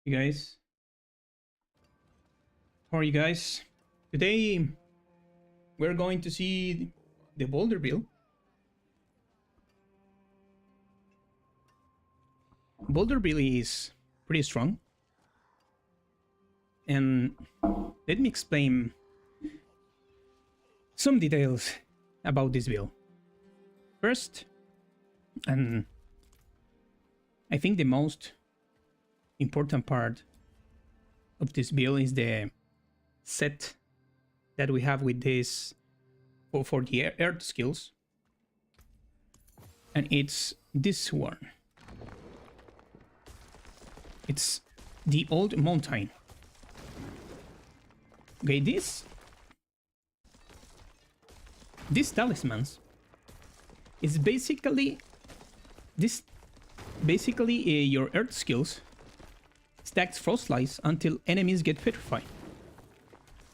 You guys, how are you guys? Today we're going to see the Boulder build. Boulder build is pretty strong, and let me explain some details about this build. First, and I think the most important part of this build is the set that we have with this for the earth skills, and it's this one. It's the old mountain. Okay, this talismans is basically your earth skills stacks frost slice until enemies get petrified.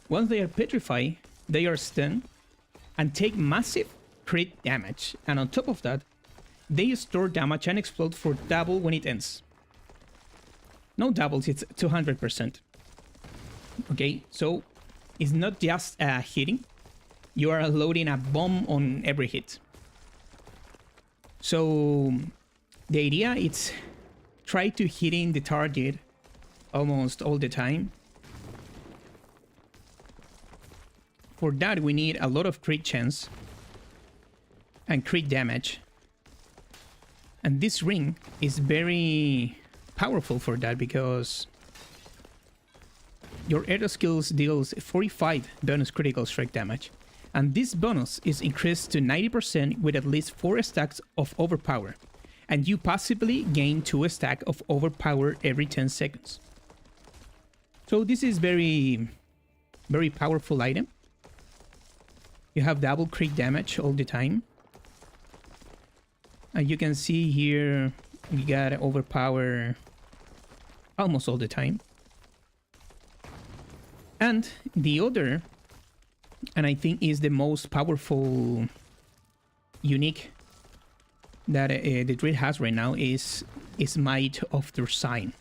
Once they are petrified, they are stunned and take massive crit damage, and on top of that, they store damage and explode for double when it ends. No doubles, it's 200%. Okay, so it's not just hitting, you are loading a bomb on every hit. So the idea is try to hitting the target almost all the time. For that we need a lot of crit chance and crit damage, and this ring is very powerful for that because your air skills deals 45 bonus critical strike damage, and this bonus is increased to 90% with at least 4 stacks of overpower, and you possibly gain 2 stacks of overpower every 10 seconds. So this is very powerful item. You have double crit damage all the time. And you can see here we got overpower almost all the time. And the other, and I think is the most powerful unique that the Druid has right now, is Might of the Sign.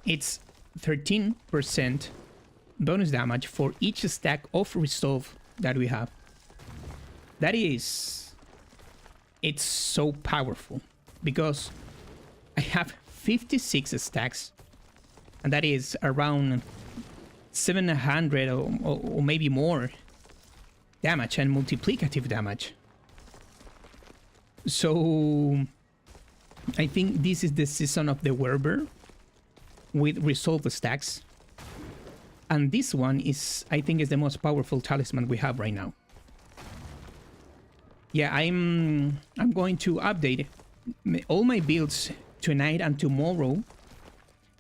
It's 13% bonus damage for each stack of resolve that we have. It's so powerful because I have 56 stacks, and that is around 700 or maybe more damage and multiplicative damage. So I think this is the season of the Werber with resolve stacks, and this one is, I think, is the most powerful talisman we have right now. Yeah, I'm going to update all my builds tonight and tomorrow.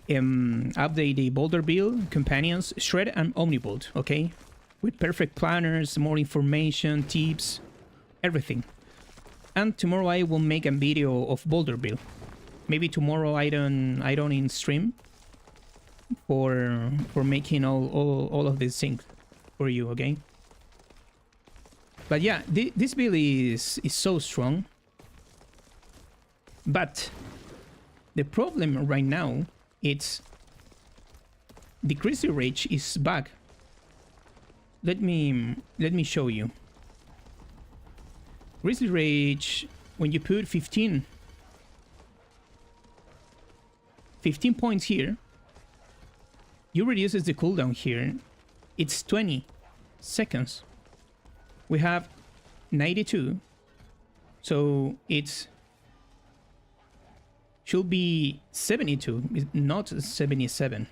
Update the Boulder build, companions, shred, and omnibolt. Okay, with perfect planners, more information, tips, everything. And tomorrow I will make a video of Boulder build. Maybe tomorrow I don't in stream for making all of these things for you. Okay. But yeah, this build is so strong. But the problem right now, it's the Grizzly Rage is back. Let me show you. Grizzly Rage, when you put 15 points here, you reduces the cooldown here. It's 20 seconds. We have 92, so it's should be 72, not 77.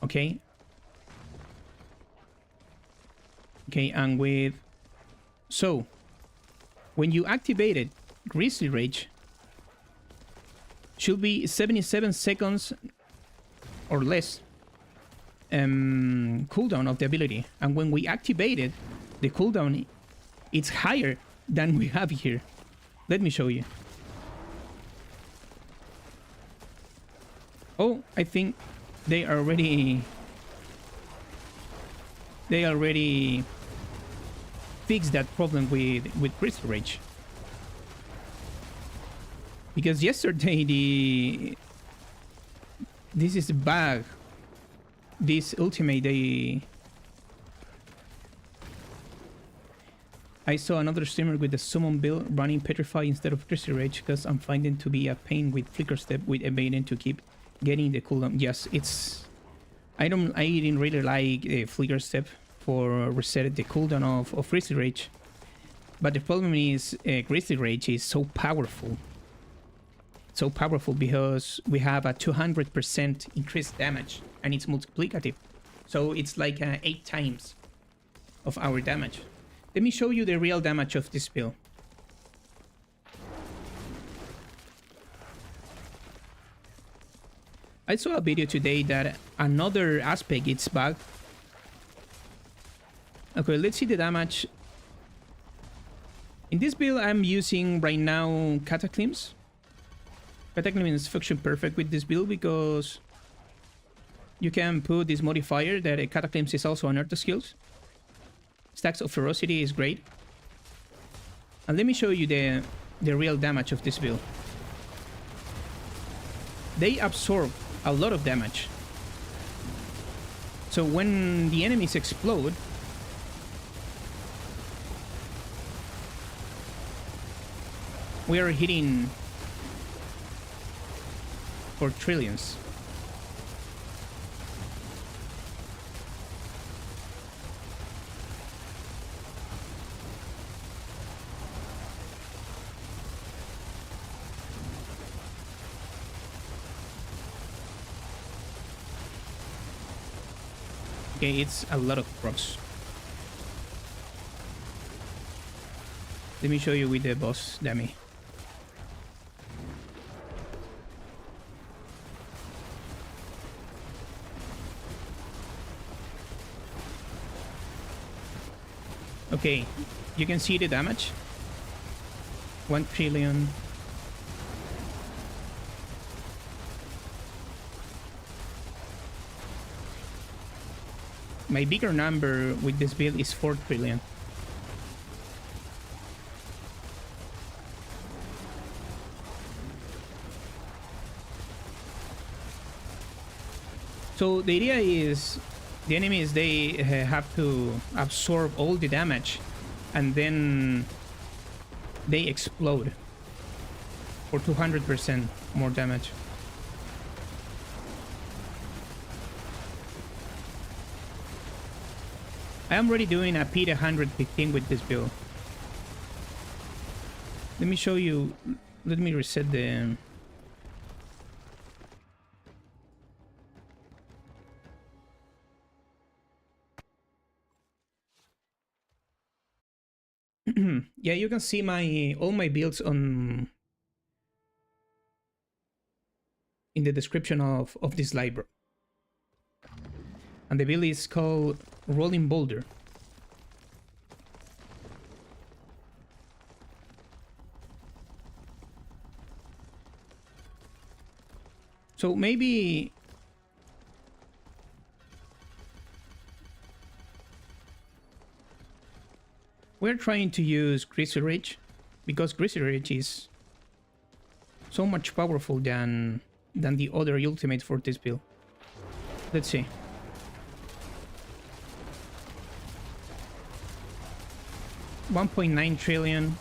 Okay. Okay, and with so when you activated Grizzly Rage, should be 77 seconds or less cooldown of the ability, and when we activated the cooldown, it's higher than we have here. Let me show you. Oh, I think they already fixed that problem with Grizzly Rage. Because yesterday This is bug. This ultimate, I saw another streamer with the summon build running Petrify instead of Grizzly Rage because I'm finding to be a pain with Flicker Step with Evaden to keep getting the cooldown. Yes, it's... I didn't really like Flicker Step for reset the cooldown of Grizzly Rage. But the problem is Grizzly Rage is so powerful. So powerful because we have a 200% increased damage and it's multiplicative. So it's like 8 times of our damage. Let me show you the real damage of this build. I saw a video today that another aspect is bugged. Okay, let's see the damage. In this build, I'm using right now Cataclysm. Cataclysm is function perfect with this build because you can put this modifier that Cataclysm is also an Earth skills. Stacks of Ferocity is great. And let me show you the real damage of this build. They absorb a lot of damage. So when the enemies explode, we are hitting for trillions. Okay, it's a lot of procs. Let me show you with the boss dummy. Okay, you can see the damage. 1 trillion. My bigger number with this build is 4 trillion. So the idea is the enemies, they have to absorb all the damage and then they explode for 200% more damage. I am already doing a P 115 with this build. Let me show you. Let me reset the... Yeah, you can see all my builds on in the description of this library. And the build is called Rolling Boulder. So maybe we're trying to use Grizzly Rage because Grizzly Rage is so much powerful than the other ultimate for this build. Let's see. $1.9 trillion.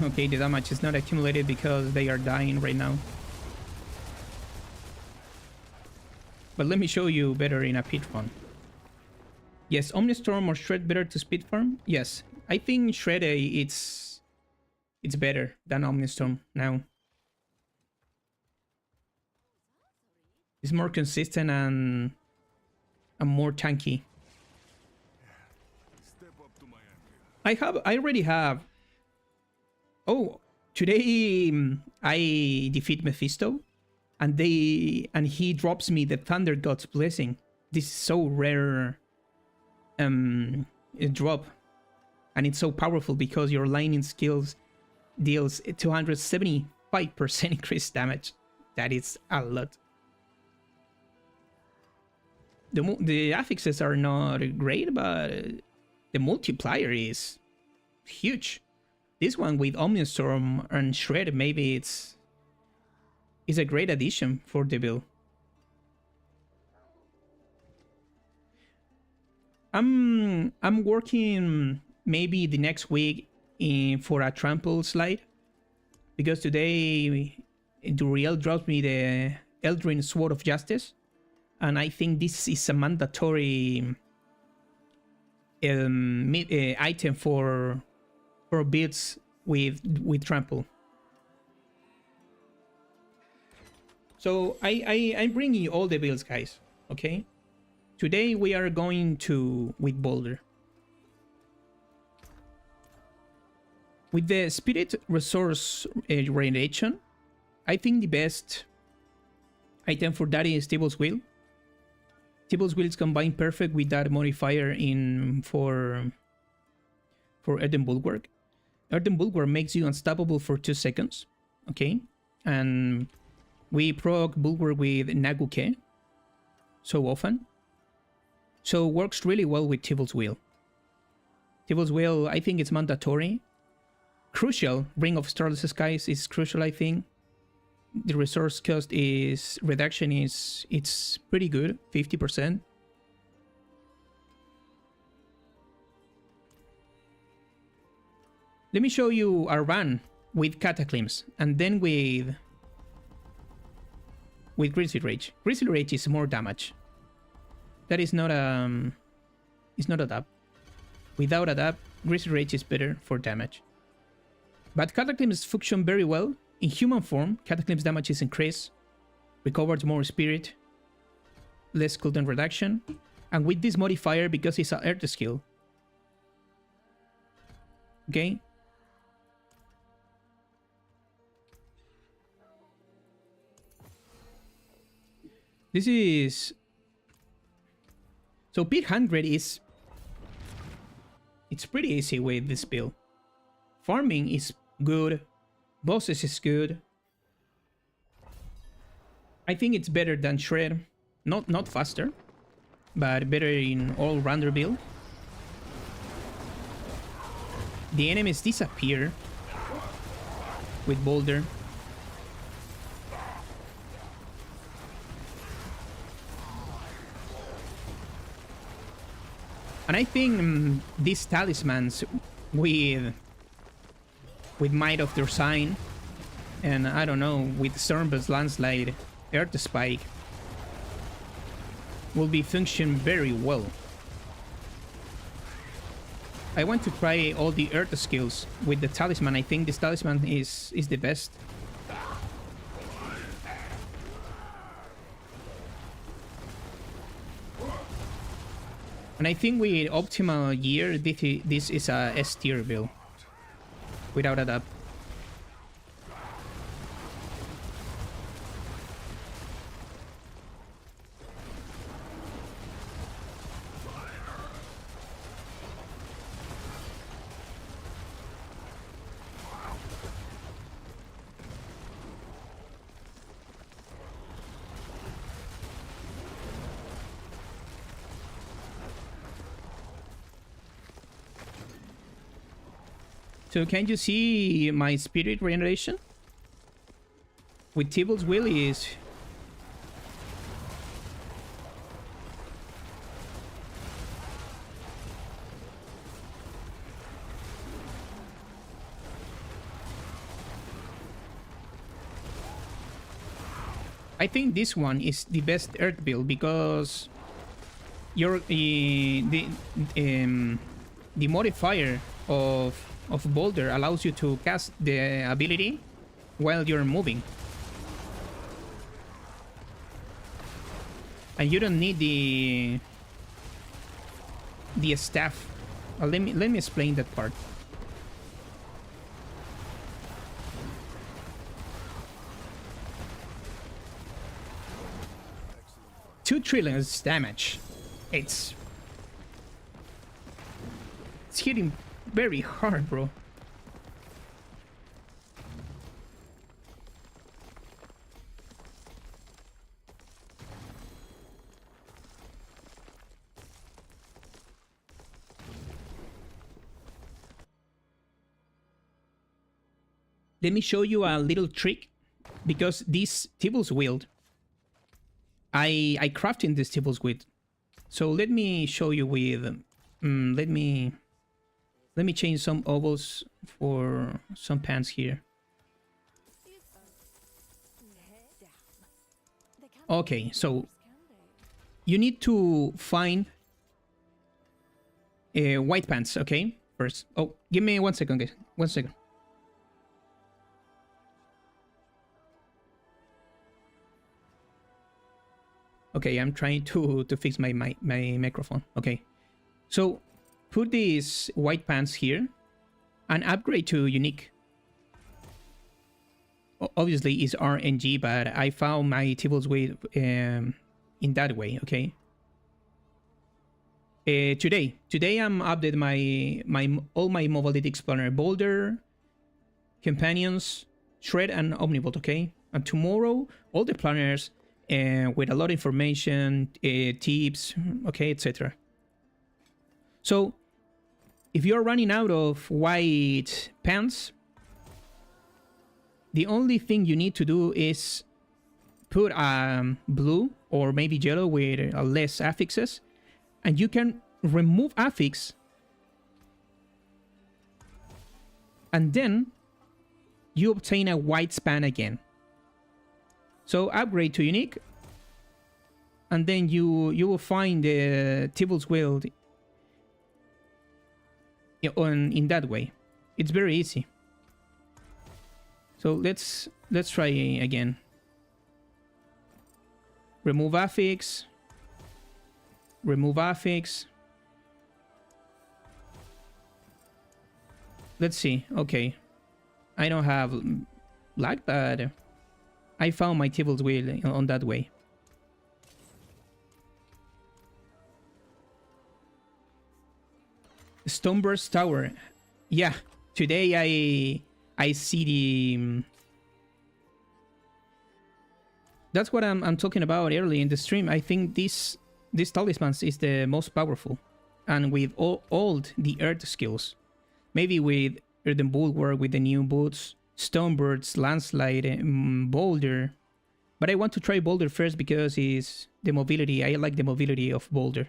Okay, the damage is not accumulated because they are dying right now. But let me show you better in a pit run. Yes, Omnistorm or Shred better to speed farm? Yes, I think Shred it's better than Omnistorm now. It's more consistent and more tanky. I already have. Oh, today I defeat Mephisto, and he drops me the Thunder God's Blessing. This is so rare drop, and it's so powerful because your lightning skills deals 275% increased damage. That is a lot. The affixes are not great, but the multiplier is huge. This one with Omnistorm and Shred, maybe it's a great addition for the build. I'm working maybe the next week for a trample slide, because today Duriel dropped me the Eldrin Sword of Justice, and I think this is a mandatory item for builds with trample. So I'm bringing you all the builds, guys. Okay. Today we are going with Boulder. With the Spirit Resource Regeneration, I think the best item for that is Tibble's Wheel. Tibble's Wheel is combined perfect with that modifier for Earthen Bulwark. Earthen Bulwark makes you unstoppable for 2 seconds. Okay? And we proc Bulwark with Naguke so often. So it works really well with Tibble's Wheel. Tibble's Wheel, I think it's mandatory. Crucial, Ring of Starless Skies is crucial, I think. The resource cost reduction it's pretty good, 50%. Let me show you a run with Cataclysm and then with Grizzly Rage. Grizzly Rage is more damage. That is not it's not a dab. Without a dab, Grizzly Rage is better for damage. But Cataclysms function very well. In human form, Cataclysm's damage is increased, recovers more spirit, less cooldown reduction, and with this modifier, because it's an earth skill. Okay? This is... So Peak 100 is... It's pretty easy with this build. Farming is good. Bosses is good. I think it's better than Shred. Not faster, but better in all-rounder build. The enemies disappear with Boulder. And I think these talismans with Might of their Sign, and I don't know, with Stormburst Landslide, Earth Spike, will be function very well. I want to try all the Earth skills with the talisman. I think this talisman is the best. And I think with Optimal Gear, this is a S tier build. Without a doubt. So can you see my spirit regeneration? With Tibble's Will is... I think this one is the best Earth build because the modifier of Boulder allows you to cast the ability while you're moving. And you don't need the staff. Let me explain that part. $2 trillion damage. It's hitting very hard, bro. Let me show you a little trick, because this Tibble's Wield, I crafted this Tibble's Wield. So let me show you with, let me change some ovals for some pants here. Okay, so you need to find white pants, okay? First. Oh, give me 1 second, guys. 1 second. Okay, I'm trying to fix my microphone. Okay. So put these white pants here and upgrade to unique. Obviously it's RNG, but I found my tables with in that way, okay? Today I'm updating all my mobility explorer, Boulder, companions, shred, and omnivolt, okay? And tomorrow all the planners with a lot of information, tips, okay, etc. So if you're running out of white pants, the only thing you need to do is put blue or maybe yellow with less affixes, and you can remove affix, and then you obtain a white span again. So upgrade to unique, and then you will find the Tibble's Wield in that way. It's very easy. So let's try again. Remove affix. Remove affix. Let's see. Okay. I don't have lag, but I found my Tibble's Wheel on that way. Stoneburst Tower. Yeah. Today I see the... That's what I'm talking about early in the stream. I think this talismans is the most powerful. And with all the earth skills. Maybe with Earthen Bulwark, with the new boots, Stonebirds, Landslide, Boulder. But I want to try Boulder first because it's the mobility. I like the mobility of Boulder.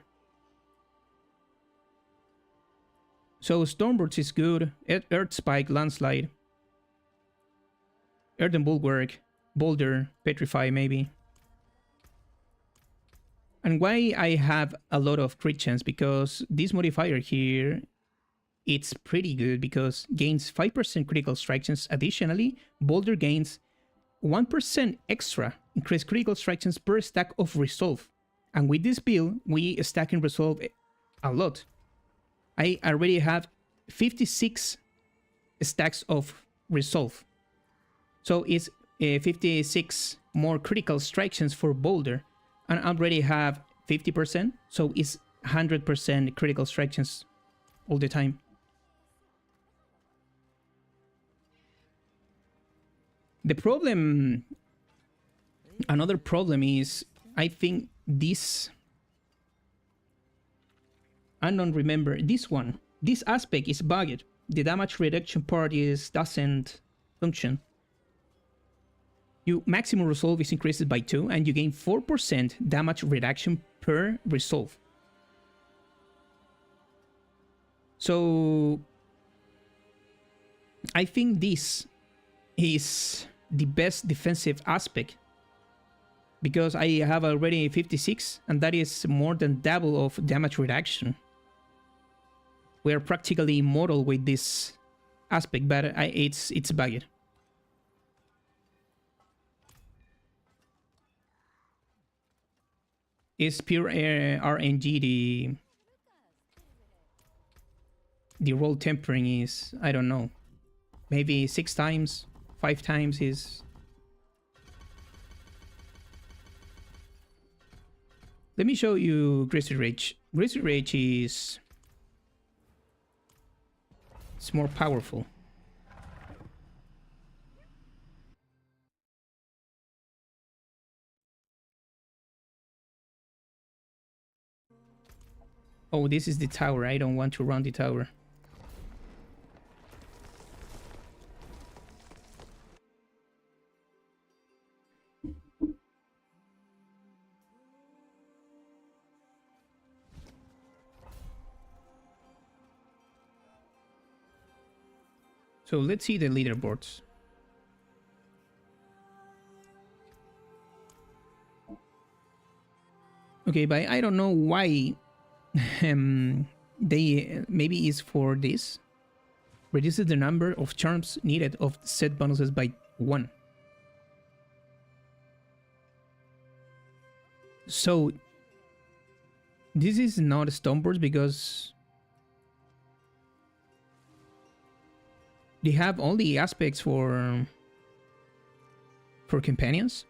So Stonebirds is good. Earth Spike, Landslide. Earthen Bulwark, Boulder, Petrify maybe. And why I have a lot of crit chance? Because this modifier here, it's pretty good because gains 5% critical strike chance. Additionally, Boulder gains 1% extra increased critical strike chance per stack of Resolve. And with this build, we stack in Resolve a lot. I already have 56 stacks of Resolve. So it's 56 more critical strike chance for Boulder. And I already have 50%. So it's 100% critical strike chance all the time. The problem, another problem is, I think this, I don't remember, this one, this aspect is bugged. The damage reduction part doesn't function. Your maximum resolve is increased by 2 and you gain 4% damage reduction per resolve. So I think this is the best defensive aspect because I have already 56 and that is more than double of damage reduction. We are practically immortal with this aspect, but it's bugged. Is pure RNG the roll tempering is, I don't know, maybe 6 times, 5 times is... Let me show you Grizzly Rage. Grizzly Rage is... it's more powerful. Oh, this is the tower. I don't want to run the tower. So let's see the leaderboards. Okay, but I don't know why they maybe is for this. Reduces the number of charms needed of set bonuses by 1. So this is not Stoneboards because they have all the aspects for companions.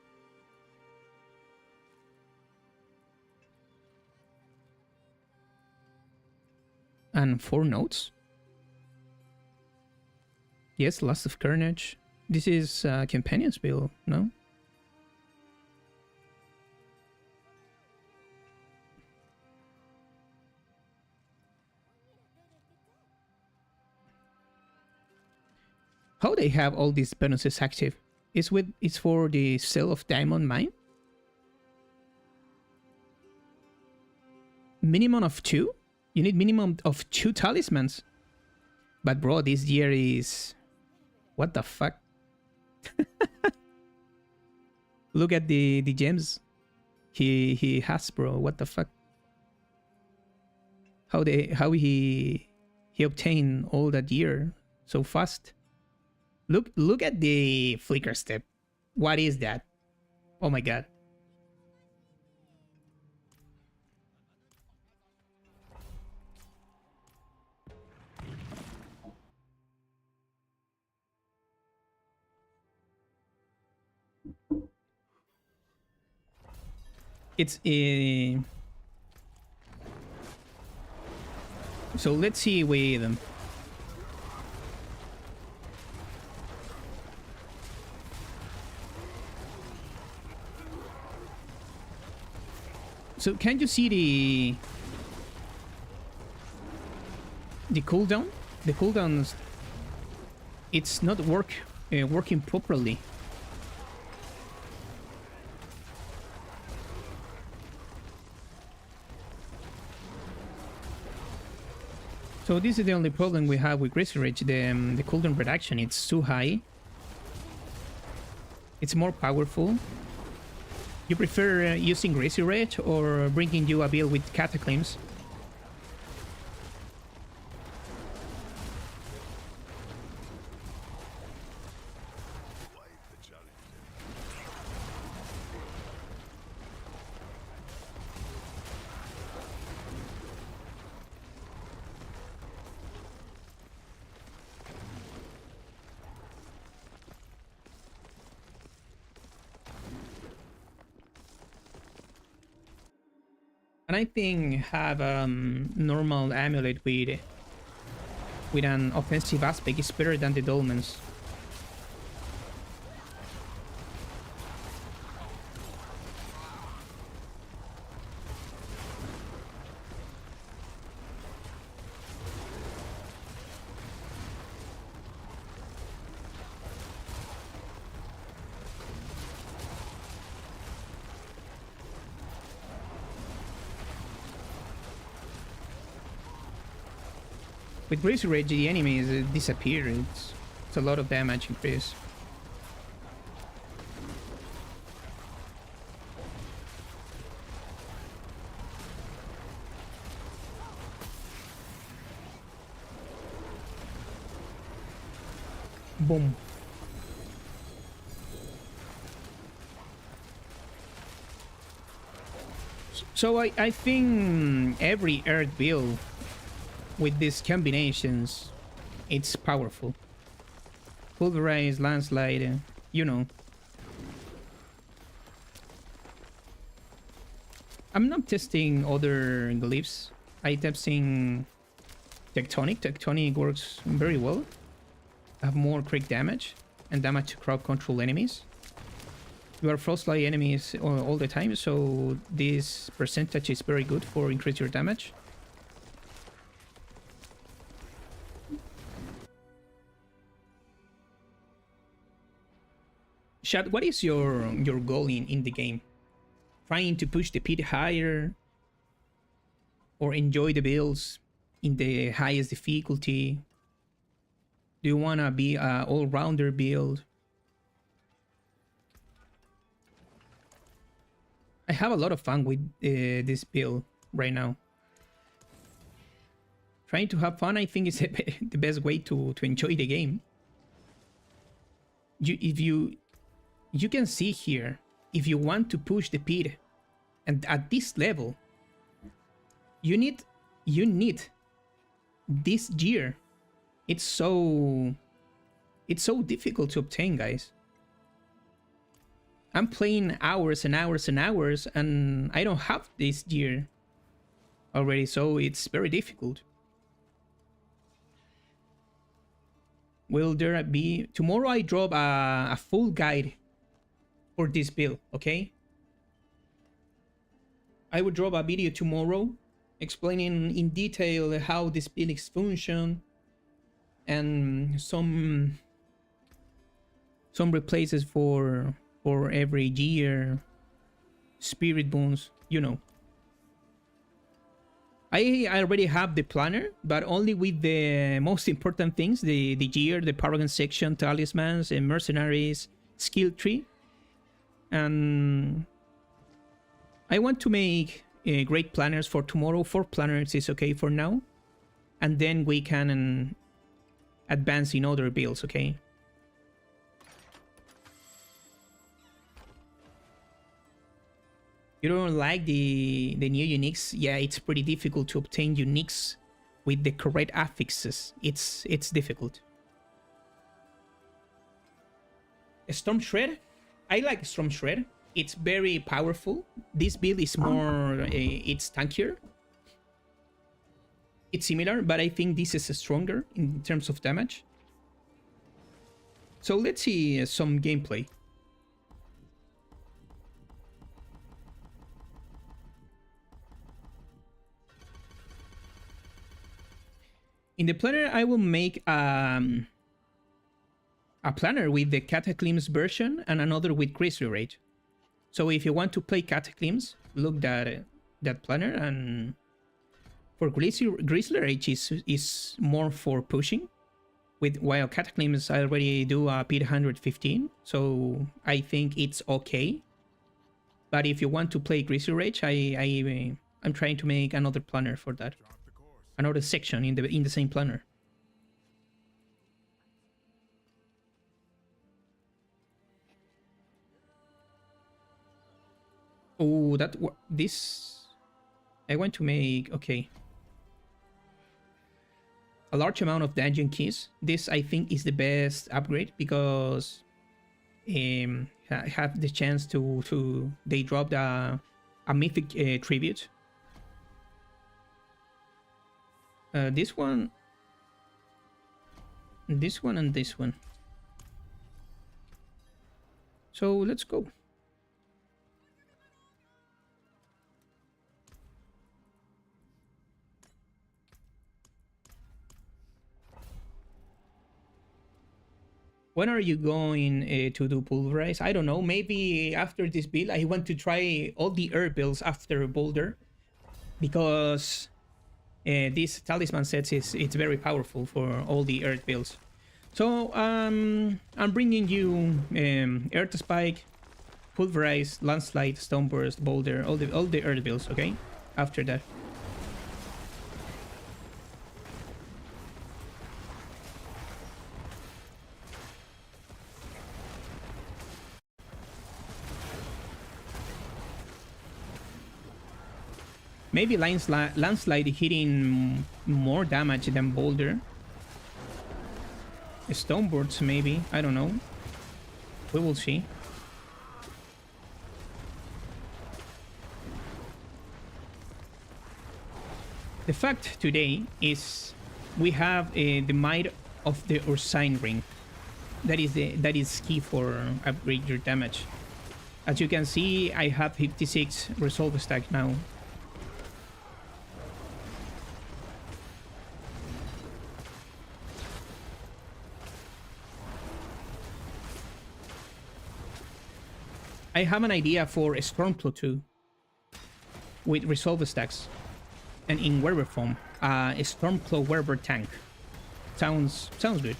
And 4 notes. Yes, Lust of Carnage. This is Companions build, no? How they have all these bonuses active? It's for the sale of Diamond Mine? Minimum of 2? You need minimum of 2 talismans. But bro, this year is... What the fuck? Look at the gems he has, bro. What the fuck? How he obtained all that gear so fast? Look at the flicker step. What is that? Oh my god. It's a... So let's see with... So can you see the cooldown? The cooldowns, it's not working properly. So this is the only problem we have with Grizzly. The cooldown reduction, it's too high. It's more powerful. You prefer using Grizzly or bringing you a build with Cataclysm? And I think have normal amulet with an offensive aspect is better than the Dolmens. With Grizzly Rage, the enemies disappear. It's a lot of damage increase. Boom. So I think every Earth build with these combinations, it's powerful. Pulverize, landslide, you know. I'm not testing other glyphs. I'm testing Tectonic. Tectonic works very well. I have more crit damage and damage to crowd control enemies. You are frostlight enemies all the time, so this percentage is very good for increase your damage. Shad, what is your goal in the game? Trying to push the pit higher or enjoy the builds in the highest difficulty? Do you wanna be a all-rounder build? I have a lot of fun with this build right now. Trying to have fun, I think, is the best way to enjoy the game. You can see here, if you want to push the pit, and at this level, you need this gear. It's so difficult to obtain, guys. I'm playing hours and hours and hours, and I don't have this gear already, so it's very difficult. Will there be... Tomorrow I drop a full guide for this build, okay? I will drop a video tomorrow explaining in detail how this build is function and some replaces for every gear, spirit bones, you know. I already have the planner, but only with the most important things, the gear, the paragon section, talismans, and mercenaries, skill tree. And I want to make great planners for tomorrow. 4 planners is okay for now. And then we can advance in other builds, okay? You don't like the new uniques? Yeah, it's pretty difficult to obtain uniques with the correct affixes. It's difficult. Storm Shred? I like Storm Shred. It's very powerful. This build is more... it's tankier. It's similar, but I think this is stronger in terms of damage. So let's see some gameplay. In the planner, I will make a planner with the Cataclysm version and another with Grizzly Rage. So if you want to play Cataclysm, look at that planner, and for Grizzly Rage is more for pushing. While Cataclysm I already do a pit 115, so I think it's okay. But if you want to play Grizzly Rage, I'm trying to make another planner for that. Another section in the same planner. Oh, this I want to make, okay, a large amount of dungeon keys. This I think is the best upgrade because have the chance to they dropped a mythic tribute. This one, and this one. So let's go. When are you going to do pulverize? I don't know. Maybe after this build, I want to try all the herb builds after Boulder, because this talisman sets it's very powerful for all the earth builds. So I'm bringing you Earth Spike, Pulverize, Landslide, Stoneburst, Boulder, all the earth builds. Okay, after that. Maybe Landslide hitting more damage than Boulder. Stoneboards, maybe. I don't know. We will see. The fact today is we have the might of the Ursine Ring. That is key for upgrade your damage. As you can see, I have 56 resolve stack now. I have an idea for a Stormclaw too, with resolve stacks, and in Werber form, a Stormclaw Werber tank. Sounds good.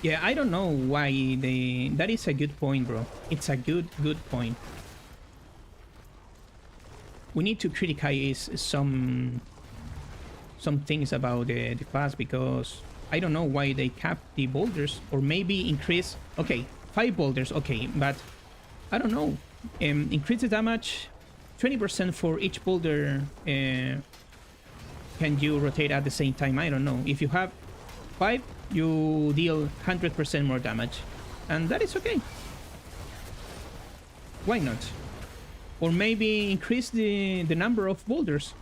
Yeah, I don't know why they... That is a good point, bro. It's a good point. We need to criticize some things about the class, because I don't know why they cap the boulders, or maybe increase... Okay, 5 boulders, okay, but I don't know. Increase the damage 20% for each boulder. Can you rotate at the same time? I don't know. If you have 5, you deal 100% more damage, and that is okay. Why not? Or maybe increase the number of boulders.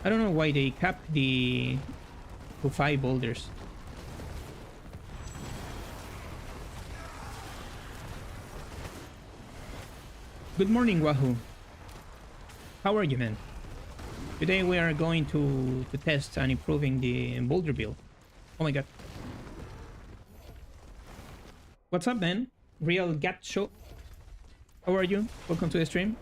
I don't know why they capped the to 5 boulders. Good morning, Wahoo. How are you, man? Today we are going to test and improving the boulder build. Oh my god. What's up, man? Real Gat Show. How are you? Welcome to the stream.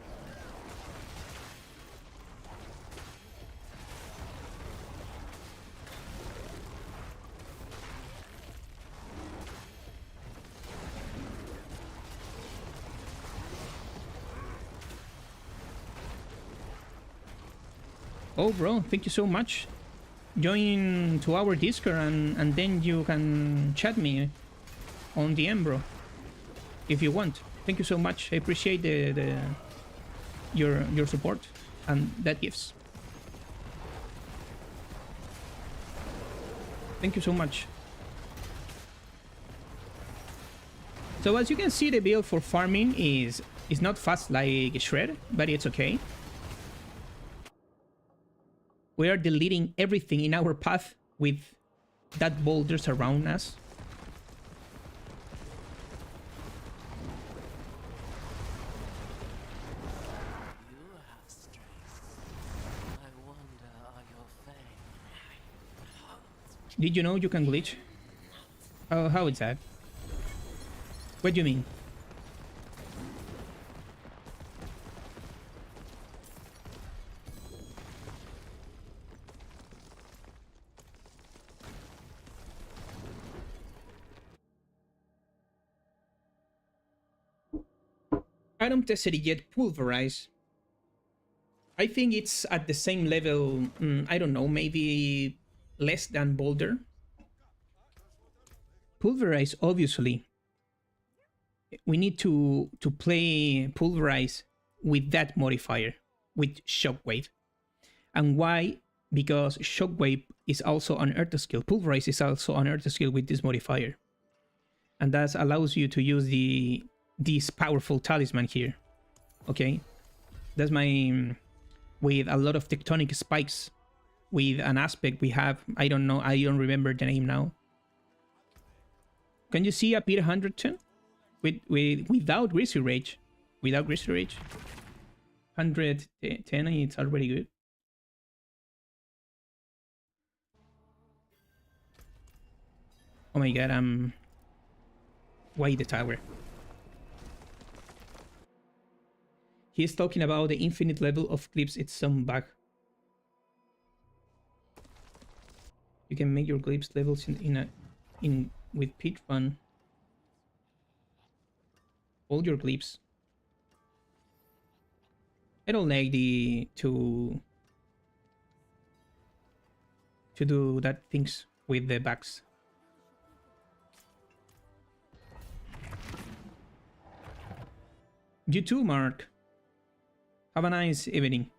Oh, bro, thank you so much. Join to our Discord, and then you can chat me on DM, bro, if you want. Thank you so much. I appreciate your support and that gifts. Thank you so much. So as you can see, the build for farming is not fast like Shred, but it's okay. We are deleting everything in our path with that boulders around us. You have strength. I wonder, are your fangs? Did you know you can glitch? Oh, how is that? What do you mean? I don't tested it yet. Pulverize. I think it's at the same level. I don't know, maybe less than Boulder. Pulverize, obviously. We need to play Pulverize with that modifier, with Shockwave. And why? Because Shockwave is also an Earth skill. Pulverize is also an Earth skill with this modifier. And that allows you to use this powerful talisman here. Okay? That's my... with a lot of tectonic spikes. With an aspect we have... I don't know, I don't remember the name now. Can you see a Peter 110? Without Grizzly Rage. Without Grizzly Rage. 110, it's already good. Oh my god, why the tower? He's talking about the infinite level of clips. It's some bug. You can make your clips levels in with Pit Run. All your clips. I don't like to do that things with the bugs. You too, Mark. Have a nice evening.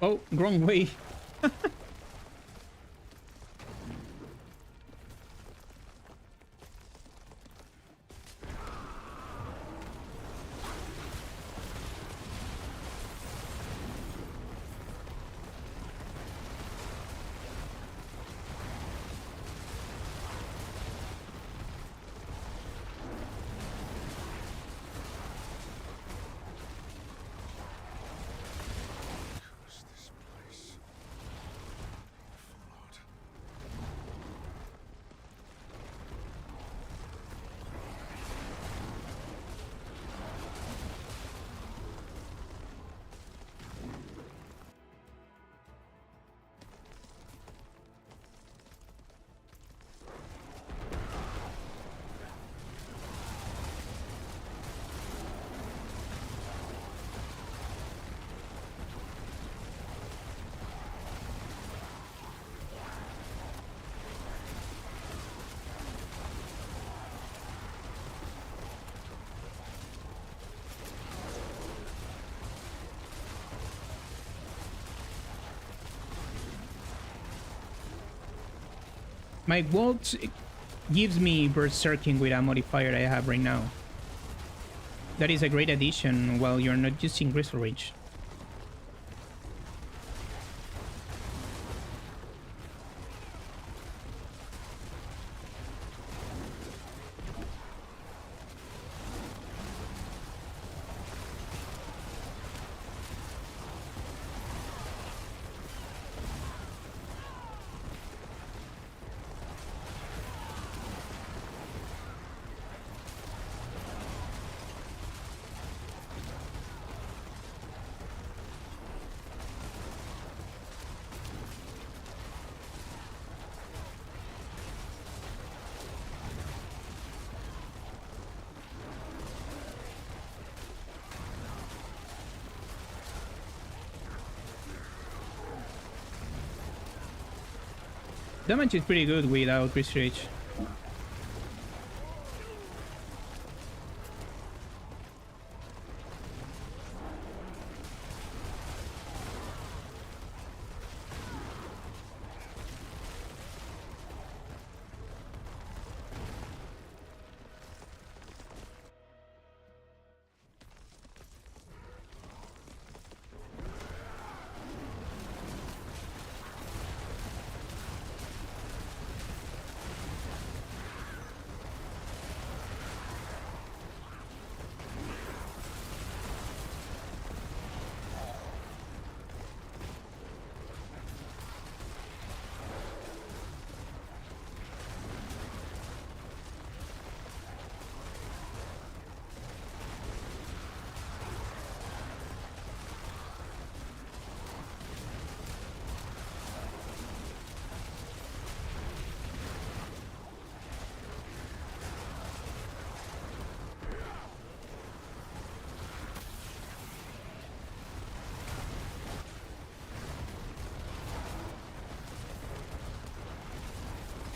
Oh, wrong way. Curse this place. Followed. My Waltz gives me berserking with a modifier I have right now. That is a great addition while you're not using Grizzly Rage. Damage is pretty good without Grizzly Rage.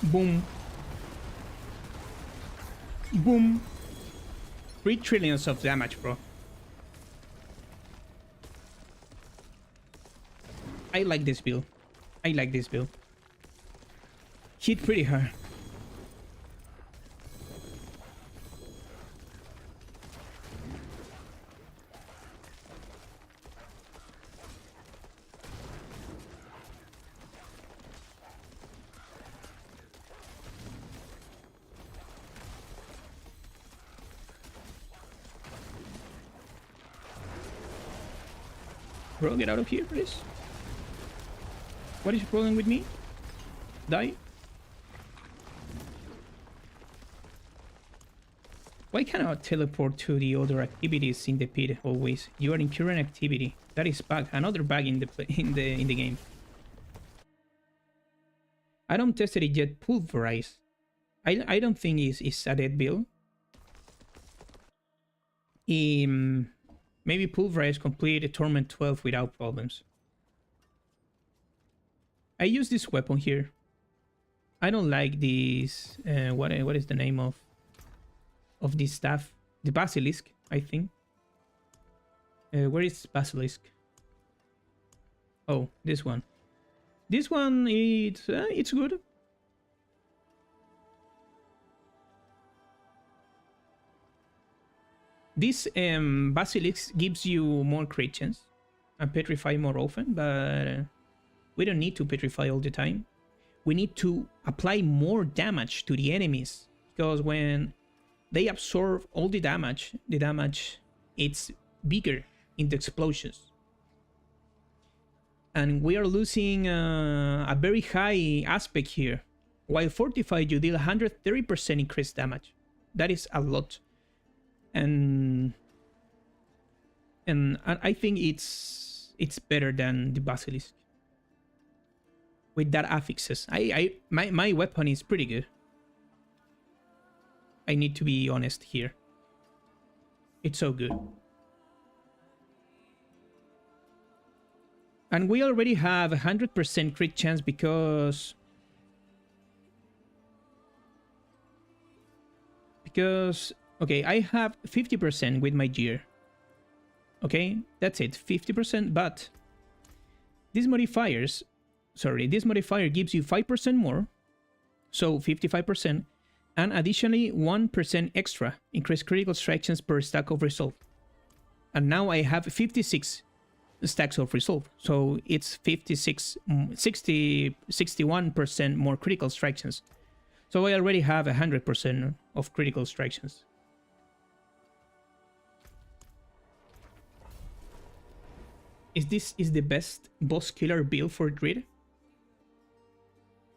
Boom. Boom. 3 trillions of damage, bro. I like this build. I like this build. Hit pretty hard. Bro, get out of here, please. What is your problem with me? Die? Why cannot teleport to the other activities in the pit always? You are in current activity. That is bug. Another bug in the game. I don't tested it yet. Pulverize. I don't think it's a dead build. Maybe Pulverize complete Torment 12 without problems. I use this weapon here. I don't like this. What is the name of this staff? The Basilisk, I think. Where is Basilisk? Oh, this one. This one, it's good. This Basilisk gives you more crit chance and petrify more often, but we don't need to petrify all the time. We need to apply more damage to the enemies, because when they absorb all the damage it's bigger in the explosions. And we are losing a very high aspect here. While fortified, you deal 130% increased damage. That is a lot. And I think it's better than the Basilisk with that affixes. My weapon is pretty good. I need to be honest here. It's so good. And we already have 100% crit chance because okay, I have 50% with my gear. Okay, that's it, 50%, but this modifier gives you 5% more, so 55%, and additionally 1% extra increased critical strike chance per stack of resolve. And now I have 56 stacks of resolve, so it's 61% more critical strike chance. So I already have 100% of critical strike chance. This is the best boss killer build for Druid.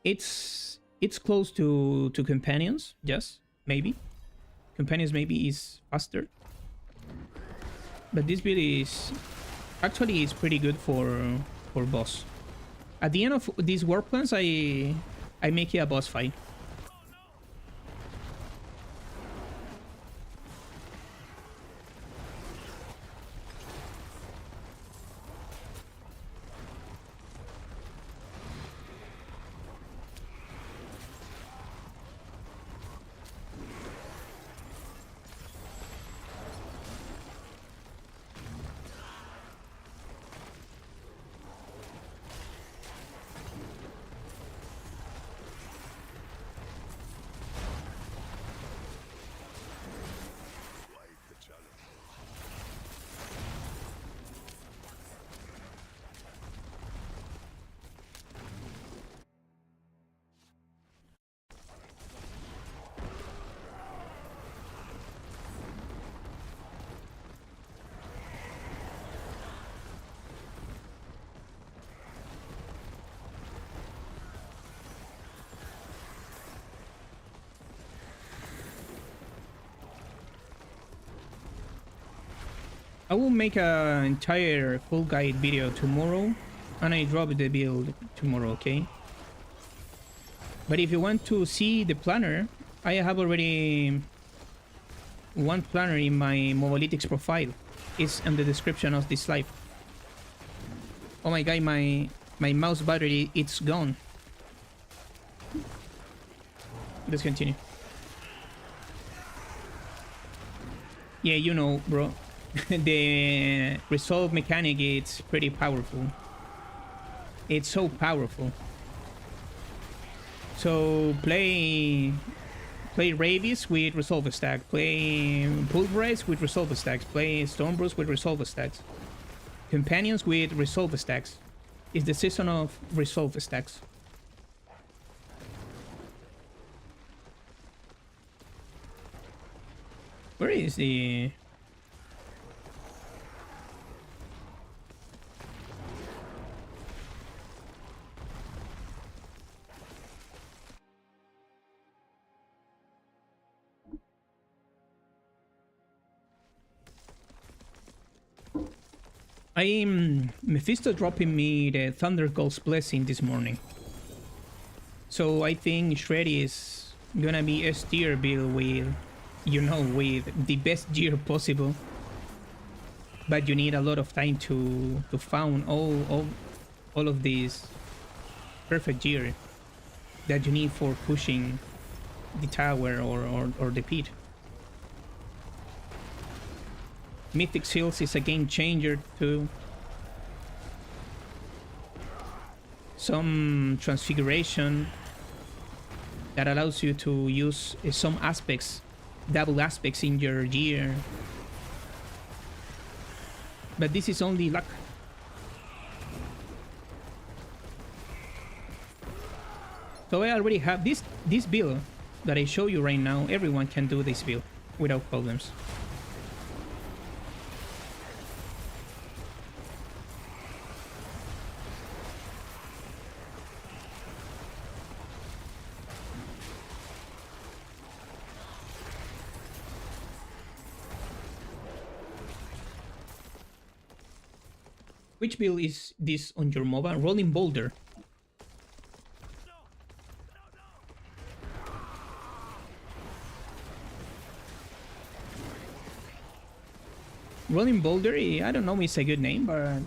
It's close to companions, yes, maybe. Companions maybe is faster. But this build is actually pretty good for boss. At the end of these war plans, I make it a boss fight. I will make an entire full guide video tomorrow, and I drop the build tomorrow, okay? But if you want to see the planner, I have already one planner in my Mobalytics profile. It's in the description of this live. Oh my god, my mouse battery, it's gone. Let's continue. Yeah, you know, bro. The resolve mechanic, it's pretty powerful. It's so powerful. So play Rabies with resolve stack, play Pulverize with resolve stacks, play Stormbrews with resolve stacks, Companions with resolve stacks. It's the season of resolve stacks. Where is the... Mephisto dropping me the Thunder God's Blessing this morning. So I think Shred is gonna be S tier build with, you know, with the best gear possible. But you need a lot of time to found all of these perfect gear that you need for pushing the tower or the pit. Mythic Seals is a game changer too. some transfiguration that allows you to use some aspects, double aspects in your gear. But this is only luck. So I already have this build that I show you right now. Everyone can do this build without problems. Which build is this on your MOBA? Rolling Boulder. Rolling Boulder, I don't know if it's a good name, but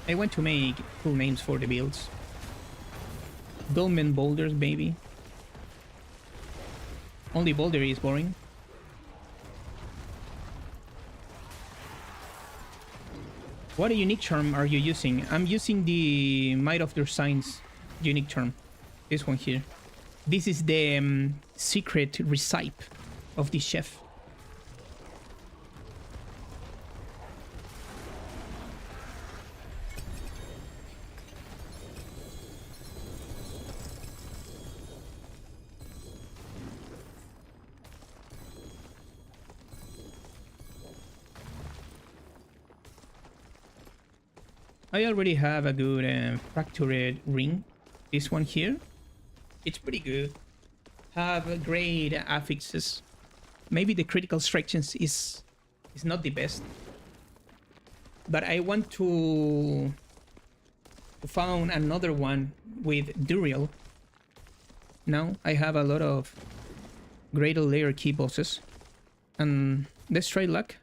I want to make cool names for the builds. Dolmen Boulders, maybe. Only Boulder is boring. What unique charm are you using? I'm using the Might of their Signs unique charm. This one here. This is the secret recipe of the chef. I already have a good fractured ring. This one here. It's pretty good. Have great affixes. Maybe the critical strikes is not the best. But I want to found another one with Duriel. Now I have a lot of greater layer key bosses. And let's try luck.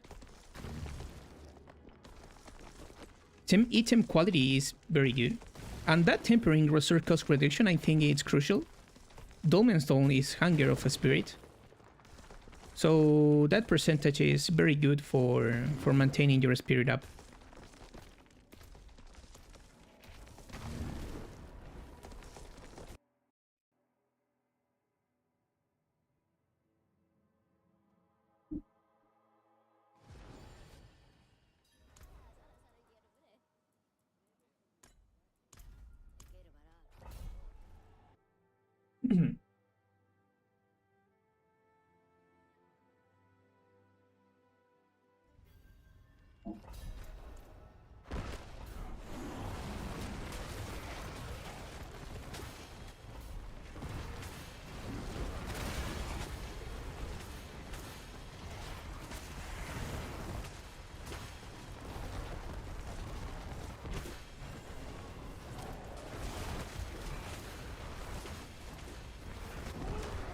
Item quality is very good. And that tempering resource cost reduction, I think it's crucial. Dolmen Stone is Hunger of a Spirit. So that percentage is very good for maintaining your spirit up.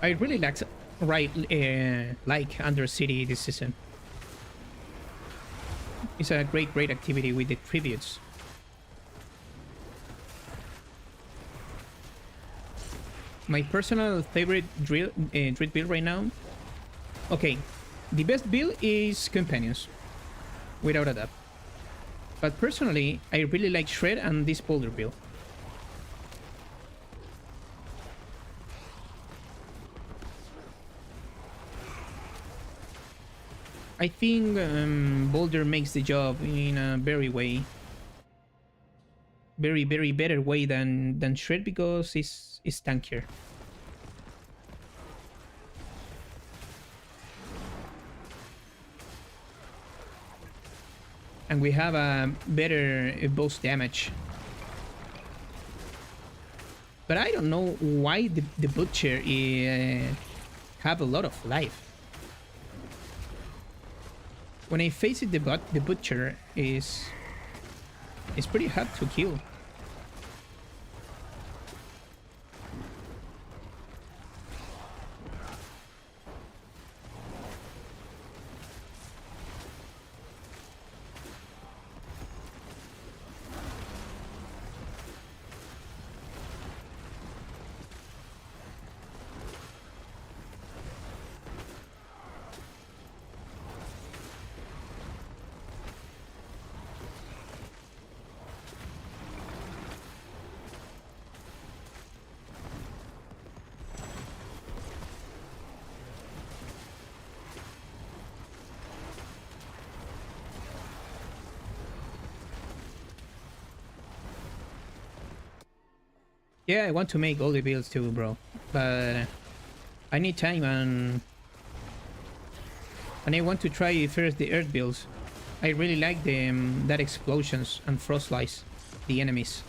I really like Undercity this season. It's a great activity with the tributes. My personal favorite Druid build right now. Okay, the best build is Companions, without a doubt. But personally, I really like Shred and this Boulder build. I think Boulder makes the job in a very better way than Shred because it's tankier. And we have a better boss damage. But I don't know why the Butcher have a lot of life. When I face it, the Butcher is pretty hard to kill. Yeah, I want to make all the builds too, bro. But I need time and I want to try first the earth builds. I really like the that explosions and frost slice the enemies.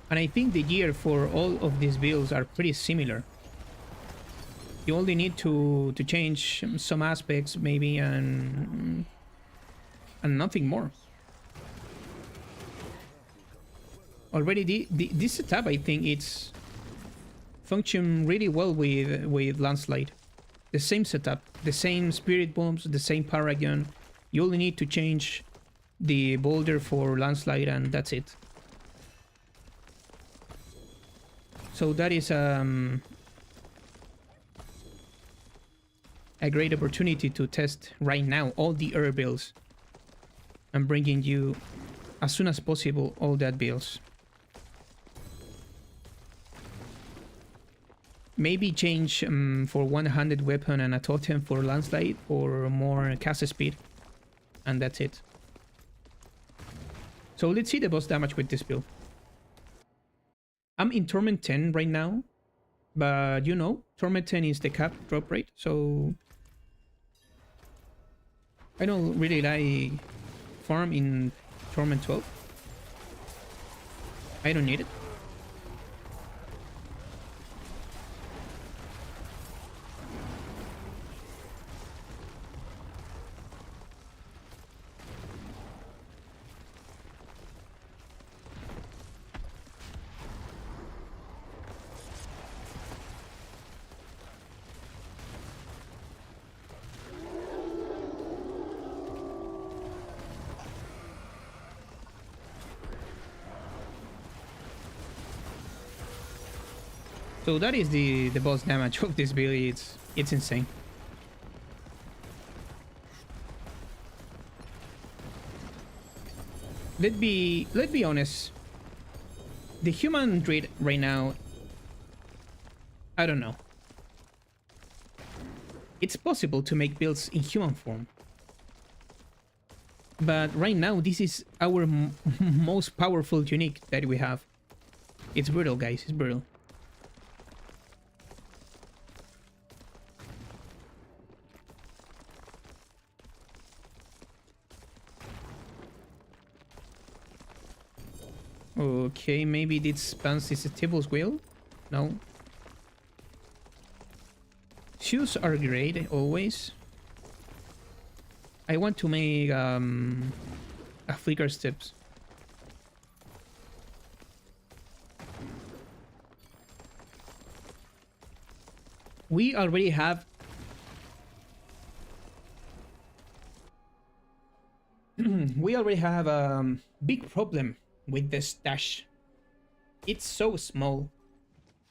And I think the gear for all of these builds are pretty similar. You only need to change some aspects maybe and nothing more. Already this setup, I think it's function really well with landslide. The same setup, the same spirit bombs, the same paragon. You only need to change the boulder for landslide and that's it. So that is a great opportunity to test right now all the air builds. I'm bringing you as soon as possible all that builds. Maybe change for one-handed weapon and a totem for landslide or more cast speed. And that's it. So let's see the boss damage with this build. I'm in Torment 10 right now. But you know, Torment 10 is the cap drop rate. So I don't really like farm in Torment 12. I don't need it. So that is the boss damage of this build. It's insane. Let's be honest. The human Druid right now, I don't know. It's possible to make builds in human form. But right now, this is our most powerful unique that we have. It's brutal, guys. It's brutal. Okay, maybe this pants is a table's wheel? No. Shoes are great, always. I want to make a flicker steps. We already have we already have a big problem with the stash. It's so small.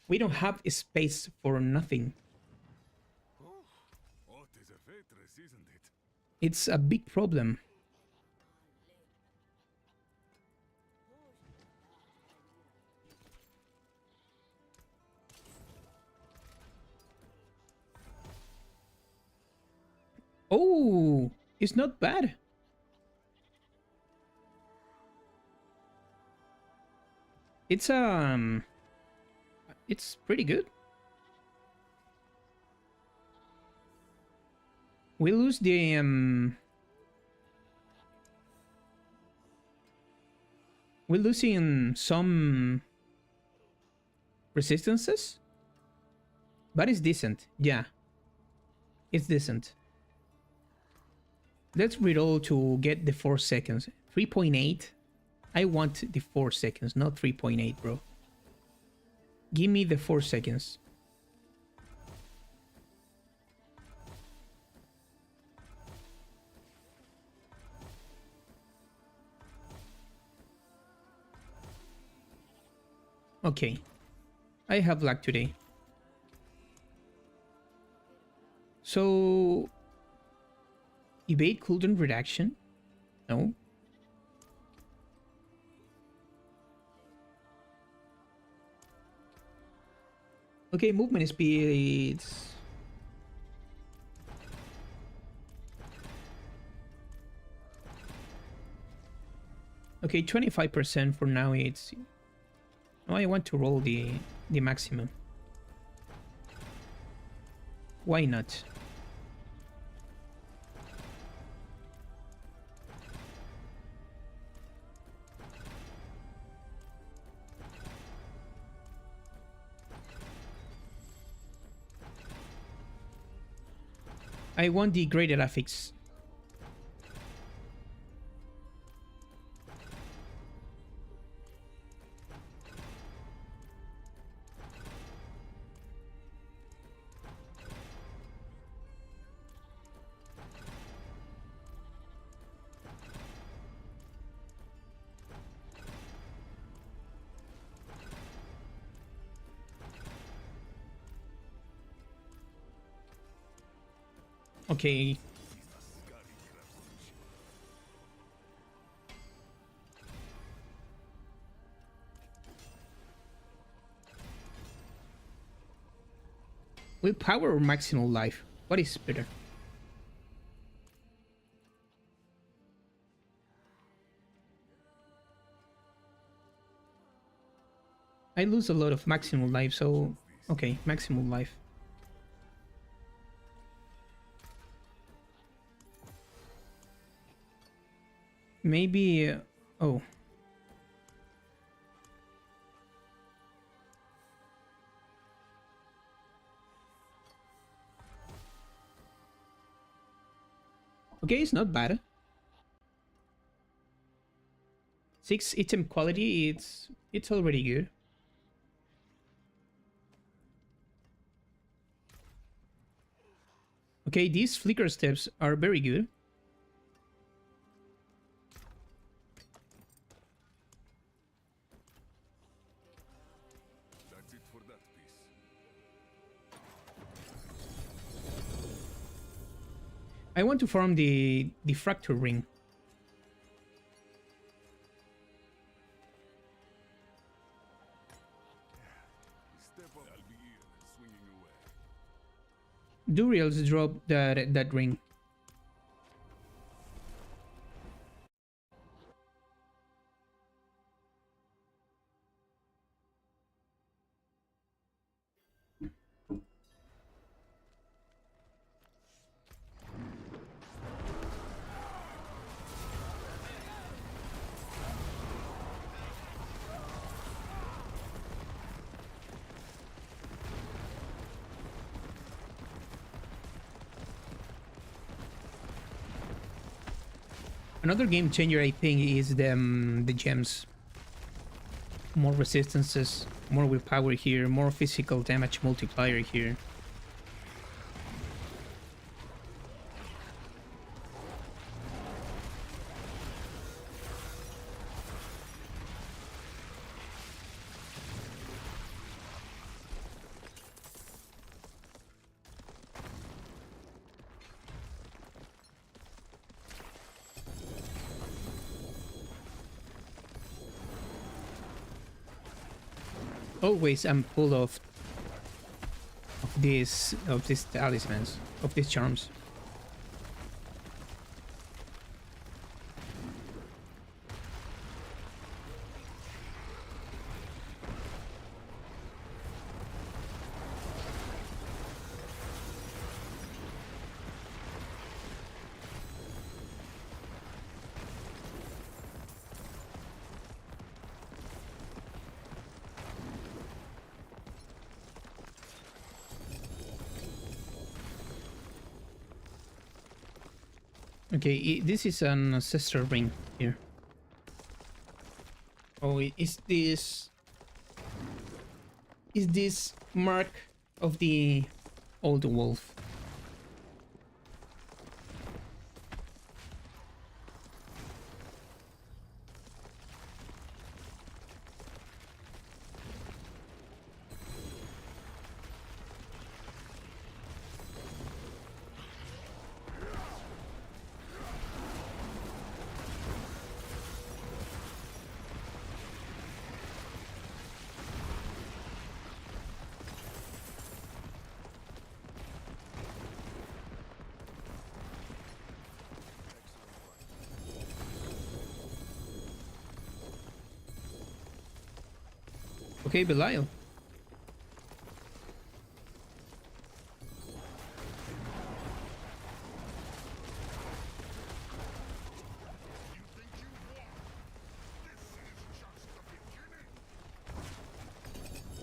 We don't have space for nothing. What is a fortress, isn't it? It's a big problem. Oh, it's not bad. It's pretty good. We lose the we're losing some resistances, but it's decent. Yeah, it's decent. Let's reroll to get the 4 seconds. 3.8. I want the 4 seconds, not 3.8, bro. Give me the 4 seconds. Okay. I have luck today. So... evade cooldown reduction? No. Okay, movement speed. Okay, 25% for now. It's... No, I want to roll the maximum. Why not? I want the graded affix. Okay. Willpower or maximal life? What is better? I lose a lot of maximal life, so... Okay, maximal life. Maybe... oh. Okay, it's not bad. 6 item quality, it's already good. Okay, these flicker steps are very good. That's it for that piece. I want to farm the fracture ring. Step up. I'll be here, swinging away. Duriels drop that ring. Another game changer, I think, is the gems. More resistances, more willpower here, more physical damage multiplier here. Always I'm full of these talismans, of these charms. Okay, this is an ancestor ring here. Oh, is this mark of the old wolf? Okay, Belial.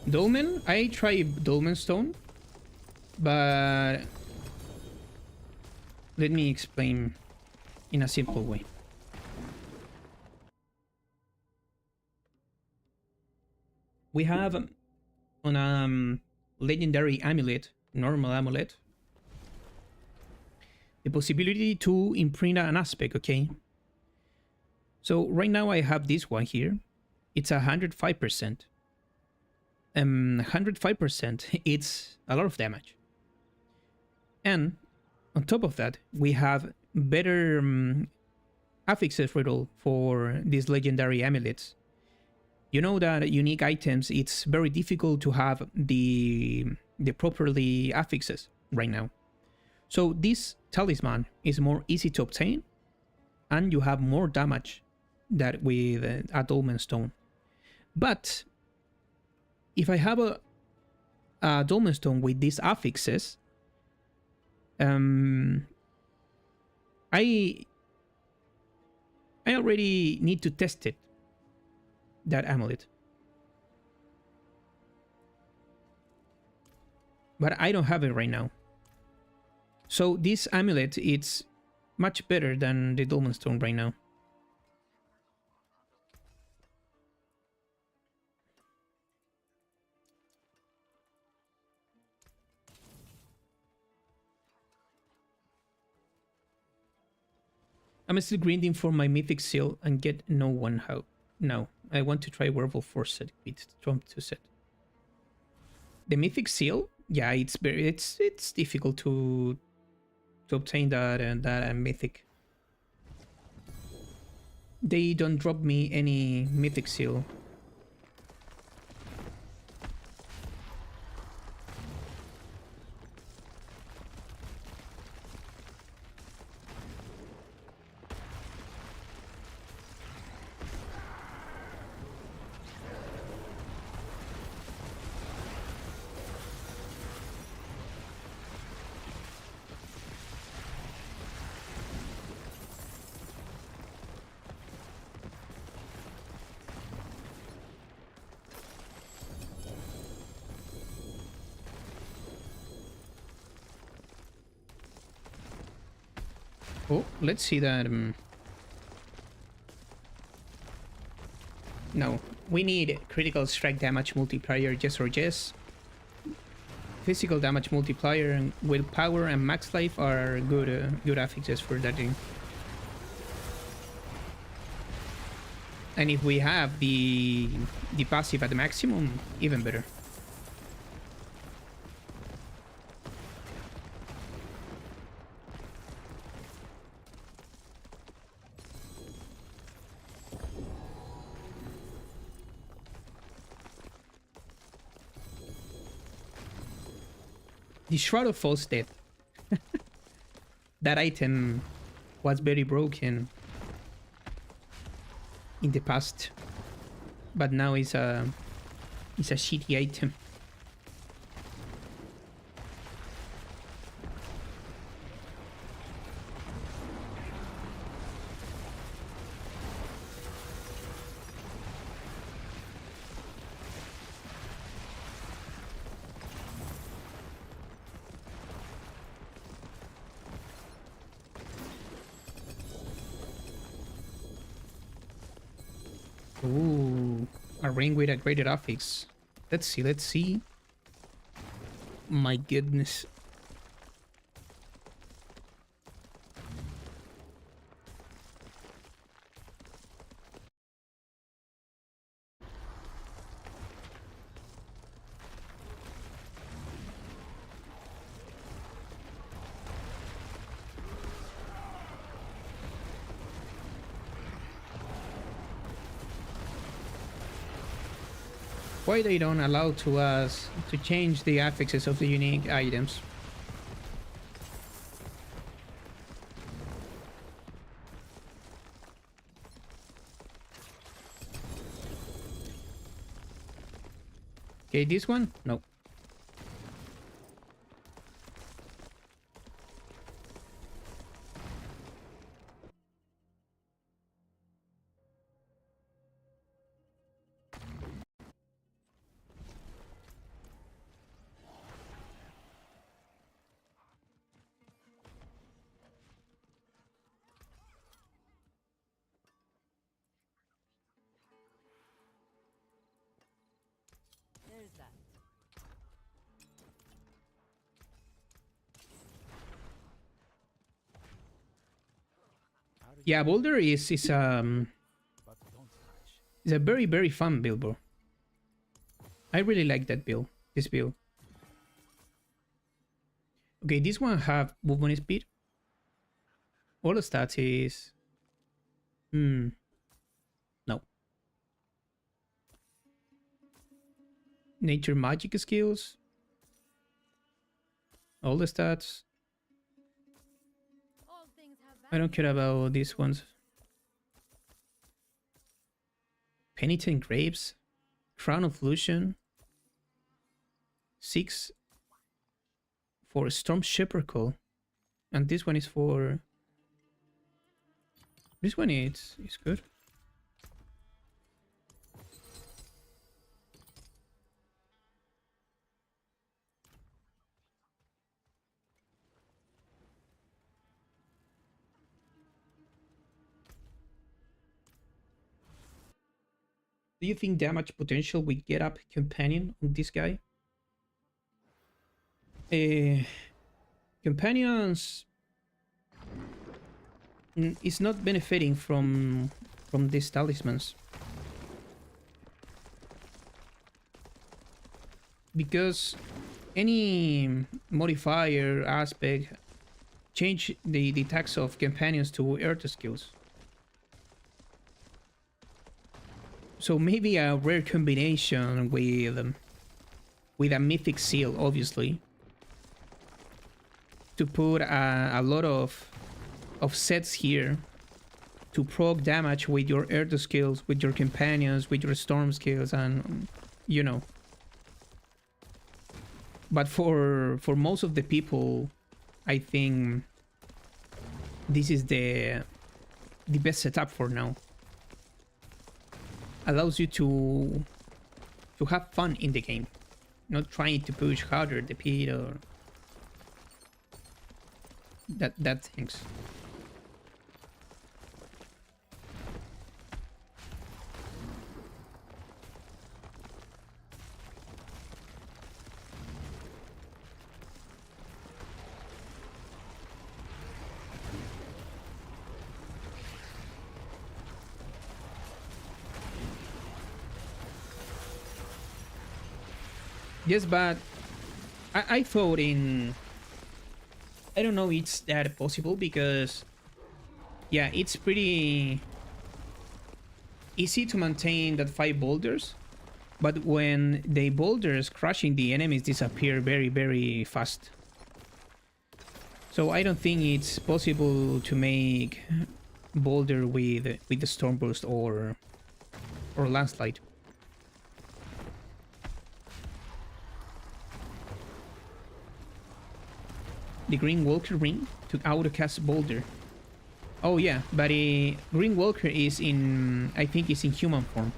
Dolmen, I tried Dolmen Stone, but let me explain in a simple way. We have on a legendary amulet, normal amulet, the possibility to imprint an aspect, okay? So right now I have this one here. It's 105%. 105%, it's a lot of damage. And on top of that, we have better affixes riddle for these legendary amulets. You know that unique items, it's very difficult to have the properly affixes right now. So this talisman is more easy to obtain, and you have more damage than with a Dolmen Stone. But if I have a Dolmen Stone with these affixes, I already need to test it, that amulet. But I don't have it right now. So this amulet, it's much better than the Dolmen Stone right now. I'm still grinding for my mythic seal and get no one help. No, I want to try Werewolf 4 set with Trump 2 set. The mythic seal, yeah, it's difficult to obtain that and that mythic. They don't drop me any mythic seal. Oh, let's see that. No, we need critical strike damage multiplier, yes or yes. Physical damage multiplier and willpower and max life are good affixes for that thing. And if we have the passive at the maximum, even better. The Shroud of False Death. That item was very broken in the past, but now it's a shitty item. Ooh, a ring with a graded affix. Let's see, let's see. My goodness. Why they don't allow to us to change the affixes of the unique items? Okay, this one? No. There's that. Yeah, Boulder is a very very fun build, bro. I really like that build. This build. Okay, this one have movement speed. All the stats is no. Nature magic skills. All the stats. All things have I don't care about these ones. Penitent Grapes. Crown of Lucian. 6 for Storm Shepherd Call. And this one is for... This one is good. Do you think damage potential will get up companion on this guy? Companions is not benefiting from these talismans because any modifier aspect change the attacks of companions to earth skills. So maybe a rare combination with a mythic seal, obviously, to put a lot of sets here to proc damage with your earth skills, with your companions, with your storm skills, and you know. But for most of the people, I think this is the best setup for now. Allows you to have fun in the game, not trying to push harder the pit or that things. Yes, but I thought in... I don't know it's that possible because... Yeah, it's pretty easy to maintain that 5 boulders. But when the boulders crushing the enemies disappear very, very fast. So I don't think it's possible to make boulder with the Stormburst or landslide. The Green Walker ring to autocast Boulder. Oh yeah, but Green Walker is in... I think it's in human form.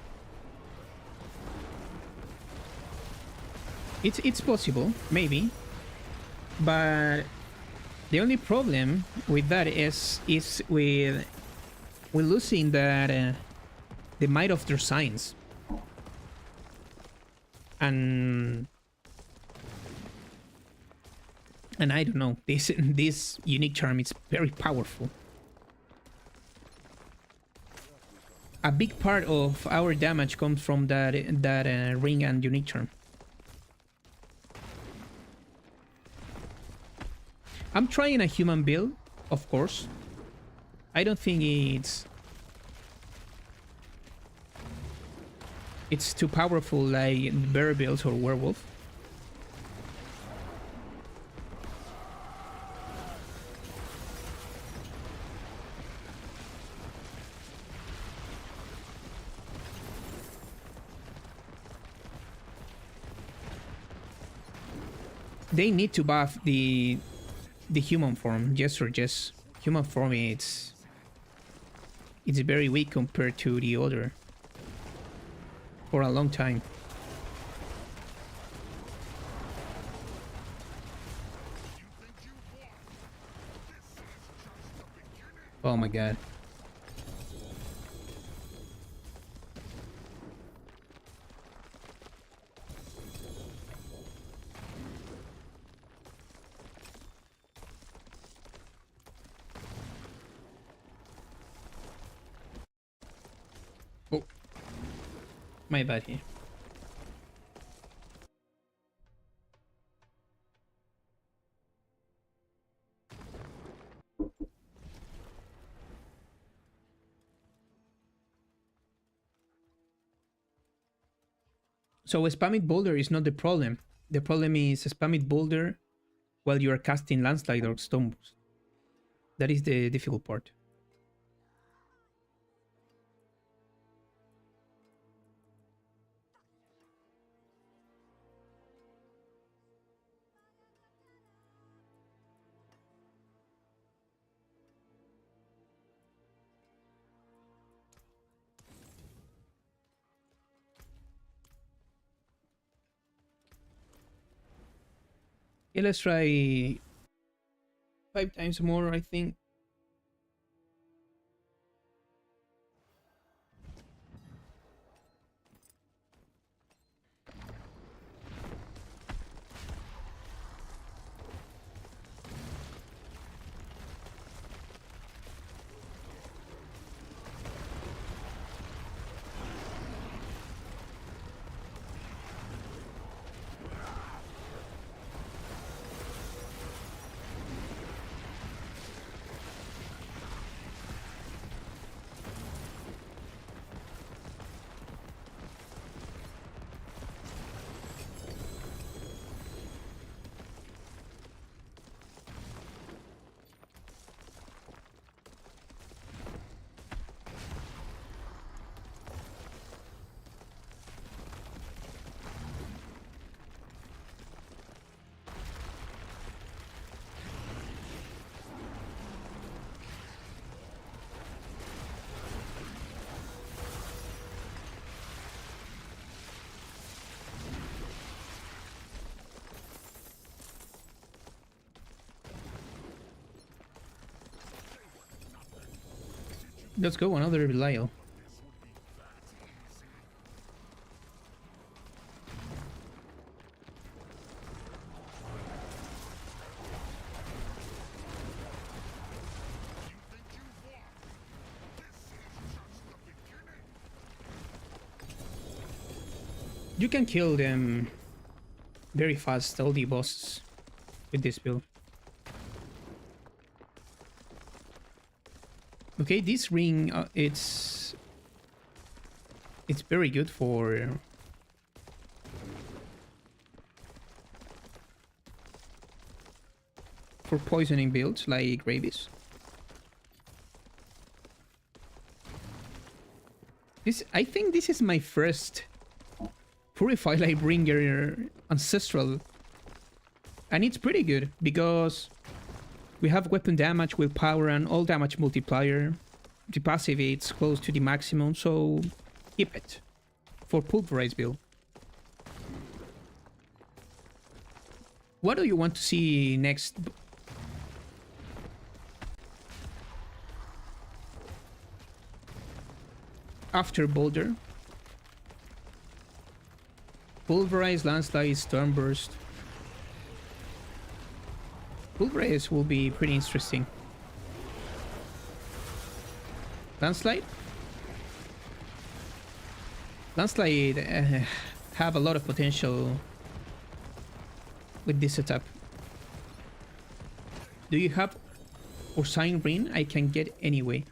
It's possible, maybe. But the only problem with that is with losing that the might of their signs. And I don't know, this unique charm is very powerful. A big part of our damage comes from that ring and unique charm. I'm trying a human build, of course. I don't think it's too powerful like bear builds or werewolf. They need to buff the human form. Yes or yes. Human form it's very weak compared to the other for a long time. Oh my god. Oh, my bad here. So spamming Boulder is not the problem. The problem is spamming Boulder while you are casting Landslide or Stone Boost. That is the difficult part. Yeah, let's try 5 times more, I think. Let's go, another Belial. You can kill them very fast, all the bosses, with this build. Okay, this ring, it's very good for poisoning builds like Gravis. I think this is my first Purify Lightbringer Ancestral, and it's pretty good because we have weapon damage, willpower, and all damage multiplier. The passive is close to the maximum, so keep it for Pulverize build. What do you want to see next? After Boulder? Pulverize, Landslide, Stormburst. Pulverize will be pretty interesting. Landslide? Landslide have a lot of potential with this setup. Do you have Ursine Ring? I can get anyway.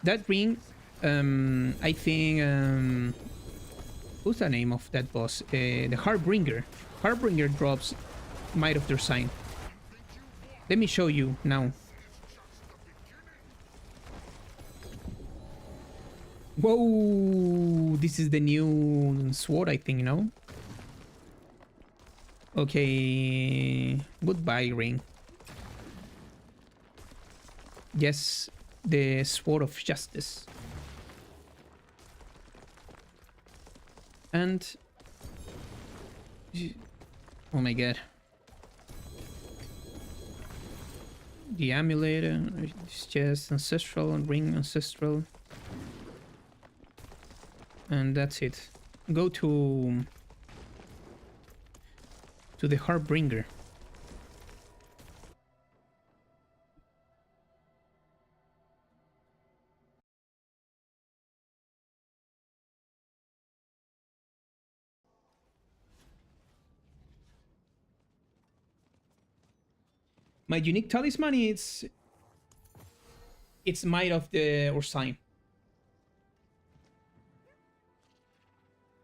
That ring, I think, what's the name of that boss? The Harbinger. Harbinger drops Might of their Sign. Let me show you now. Whoa! This is the new sword, I think, no? Okay, goodbye, ring. Yes, the sword of justice. And oh my god, the amulet is just ancestral and ring ancestral, and that's it. Go to the Heartbringer. My unique talisman is it's Might of the Ursine.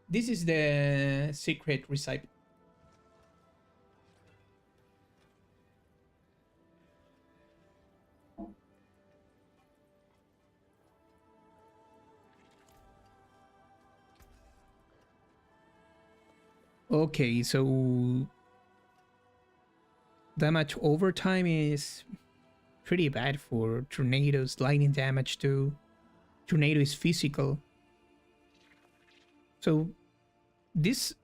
This is the secret recipe. Okay, so damage over time is pretty bad for tornadoes, lightning damage too. Tornado is physical. So this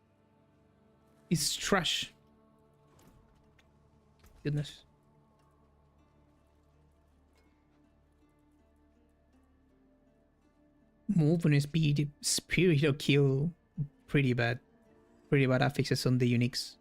is trash. Goodness. Movement speed, spirit or kill, pretty bad. Pretty bad affixes on the uniques.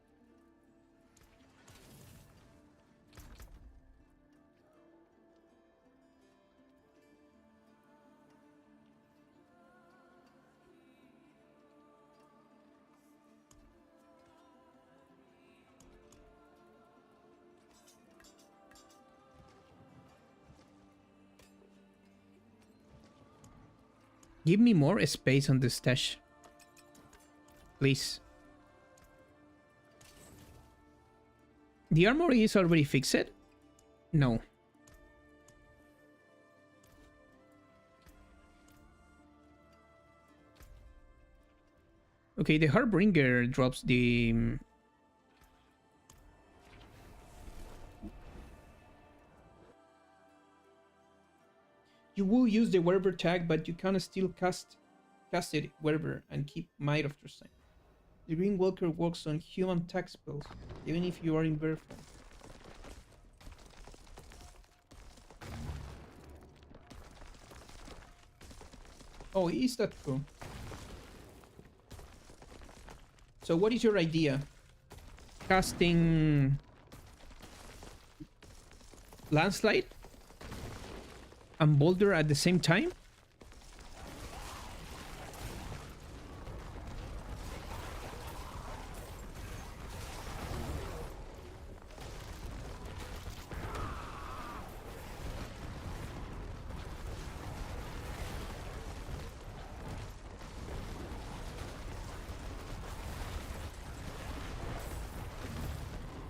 Give me more space on the stash. Please. The armor is already fixed? No. Okay, the Heartbringer drops the... You will use the wherever tag, but you can still cast it wherever and keep Might of Ursine. The Green Walker works on human tag spells, even if you are in bear form. Oh, is that true? So what is your idea? Casting Landslide and Boulder at the same time?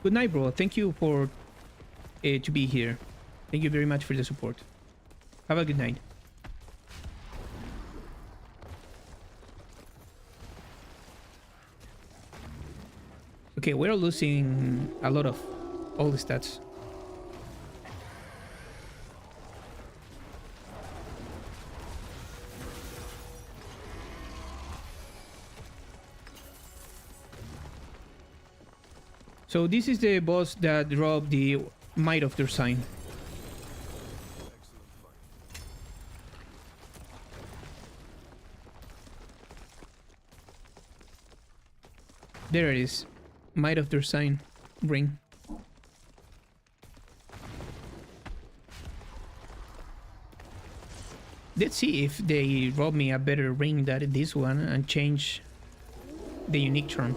Good night, bro. Thank you for to be here. Thank you very much for the support. Have a good night. Okay, we're losing a lot of all the stats. So this is the boss that dropped the Might of Ursine. There it is. Might of Ursine ring. Let's see if they rob me a better ring than this one and change the unique charm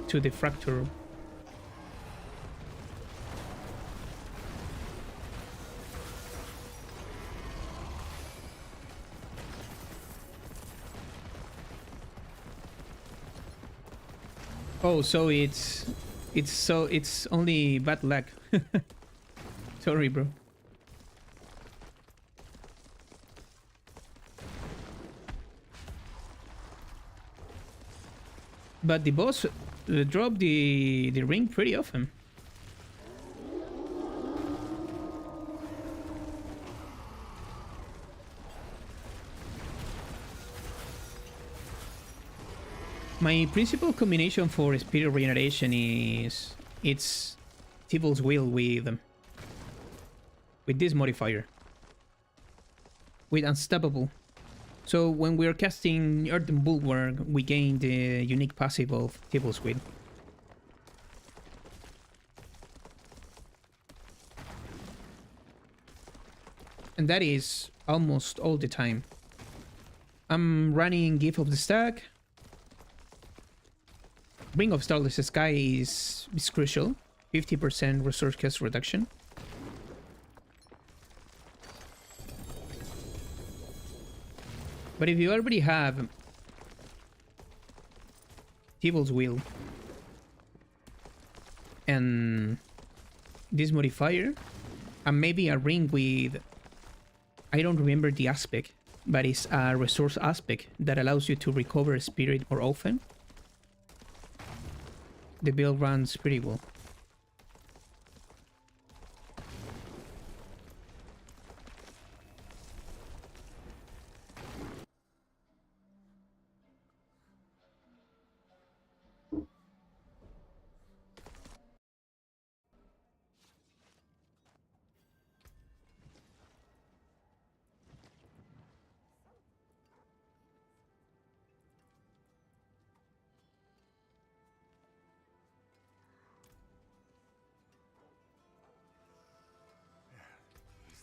to the fracture. Oh, so it's only bad luck. Sorry, bro. But the boss drop the ring pretty often. My principal combination for Spirit Regeneration is it's Devil's Will with this modifier. With Unstoppable. So when we're casting Earthen Bulwark, we gain the unique passive of Devil's Will. And that is almost all the time. I'm running Gift of the Stag. Ring of Starless Sky is crucial. 50% resource cost reduction. But if you already have Devil's Will and this modifier, and maybe a ring with, I don't remember the aspect, but it's a resource aspect that allows you to recover spirit more often, the build runs pretty well.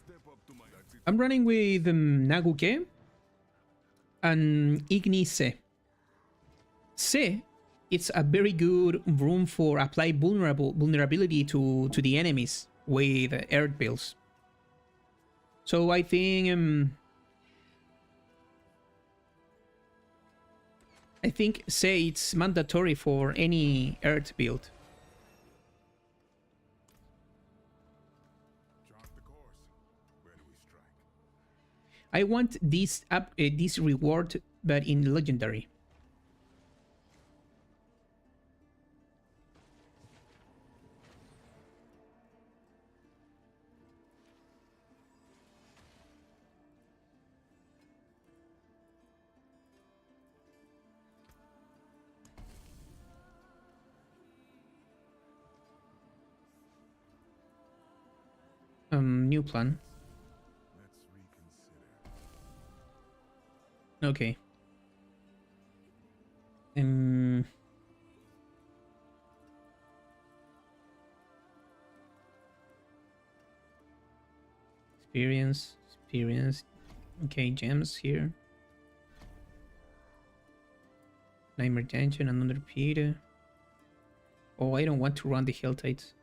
Step up to my. That's it. I'm running with Naguke and Ignice. Se, it's a very good room for apply vulnerability to the enemies with earth builds. So I think say it's mandatory for any earth build. Chart the course. Where do we strike? I want this reward, but in legendary. New plan. Let's reconsider. Okay. Experience. Okay, gems here. Nightmare Dungeon, another Peter. Oh, I don't want to run the Hill Tides.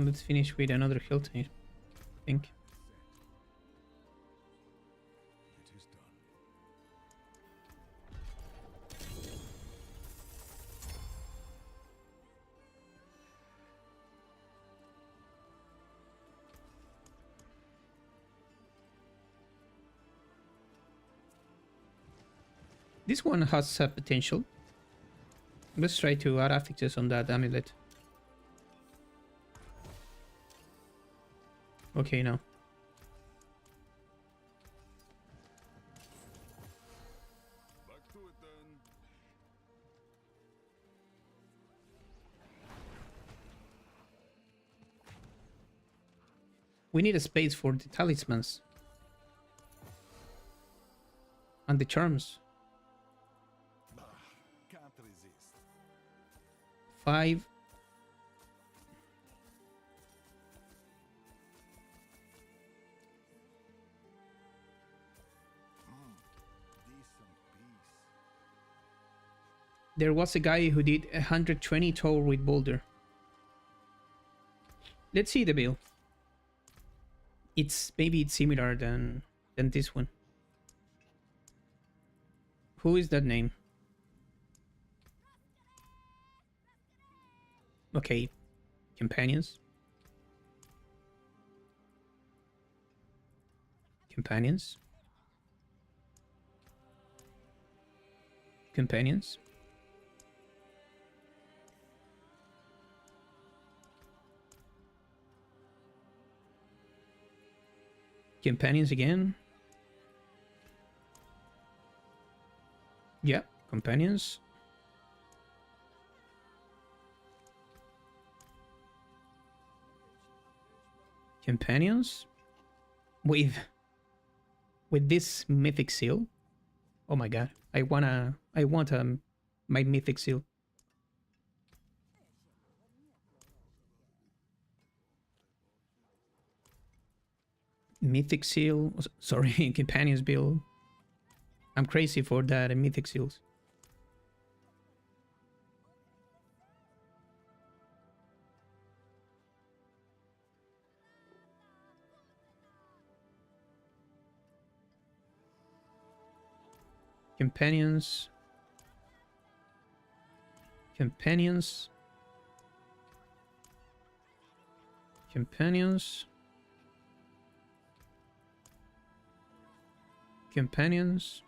Let's finish with another Hill Tide, I think. It is done. This one has potential. Let's try to add affixes on that amulet. Okay, now. Back to it then. We need a space for the talismans. And the charms. Can't resist. 5. Decent piece. There was a guy who did 120 toll with Boulder. Let's see the build. It's maybe it's similar than this one. Who is that name? Okay, companions. Companions. Companions. Companions again. Yeah, companions. Companions with this mythic seal. Oh my god. I want my mythic seal. Mythic seal. Sorry, companions build. I'm crazy for that mythic seals. Companions. Companions. Companions. Companions.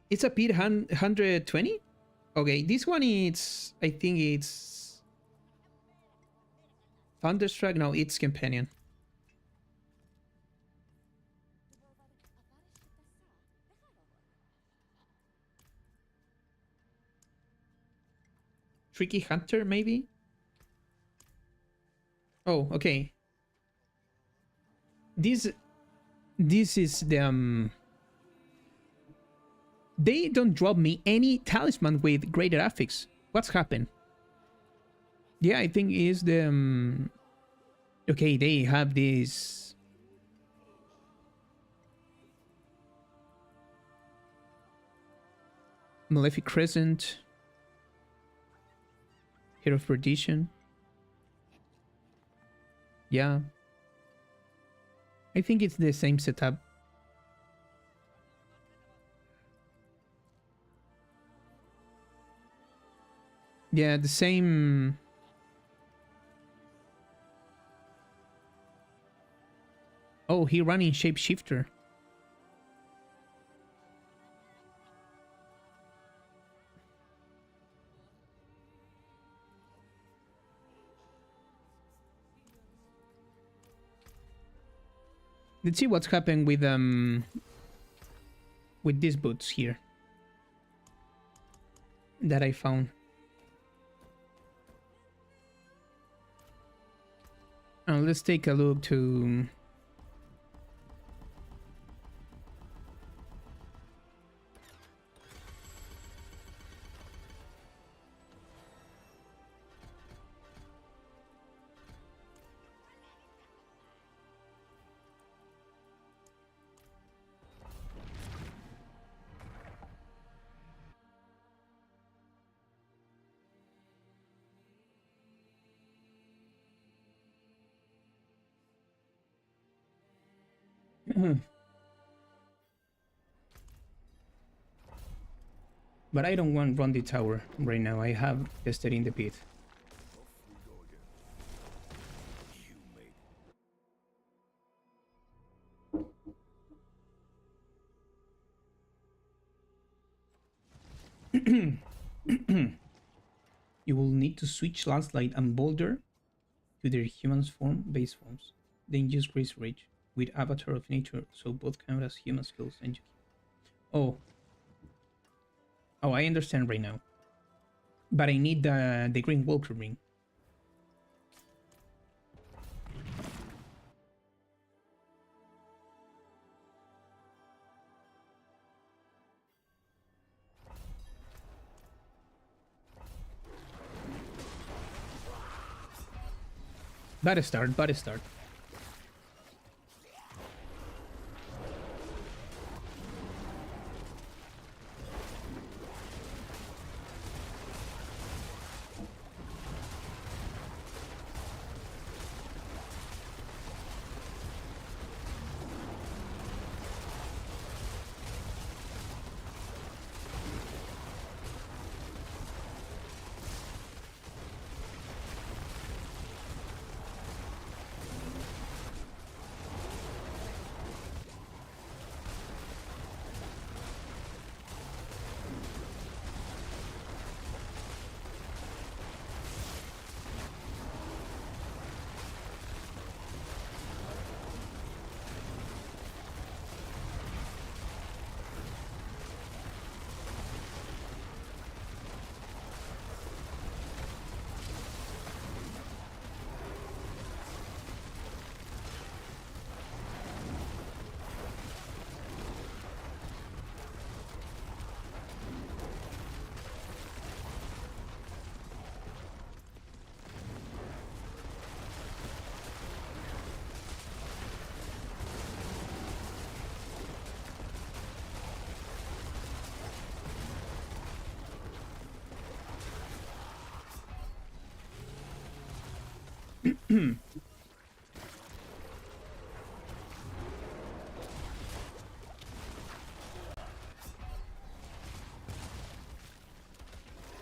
It's a pit 120? Okay, this one is... I think it's... Thunderstruck? No, it's companion. Tricky Hunter, maybe? Oh, okay. This is the... They don't drop me any talisman with greater affix. What's happened? Yeah, I think is the... okay, they have this... Malefic Crescent. Hero of Perdition. Yeah. I think it's the same setup. Yeah, the same... Oh, he running Shapeshifter. Let's see what's happened with these boots here that I found. Let's take a look to... But I don't want run the tower right now. I have tested in the pit. You will need to switch Landslide and Boulder to their humans form base forms. Then use Grace Rage with Avatar of Nature, so both count as human skills and you... Oh. Oh, I understand right now. But I need the Green Walker ring. Bad start, bad start.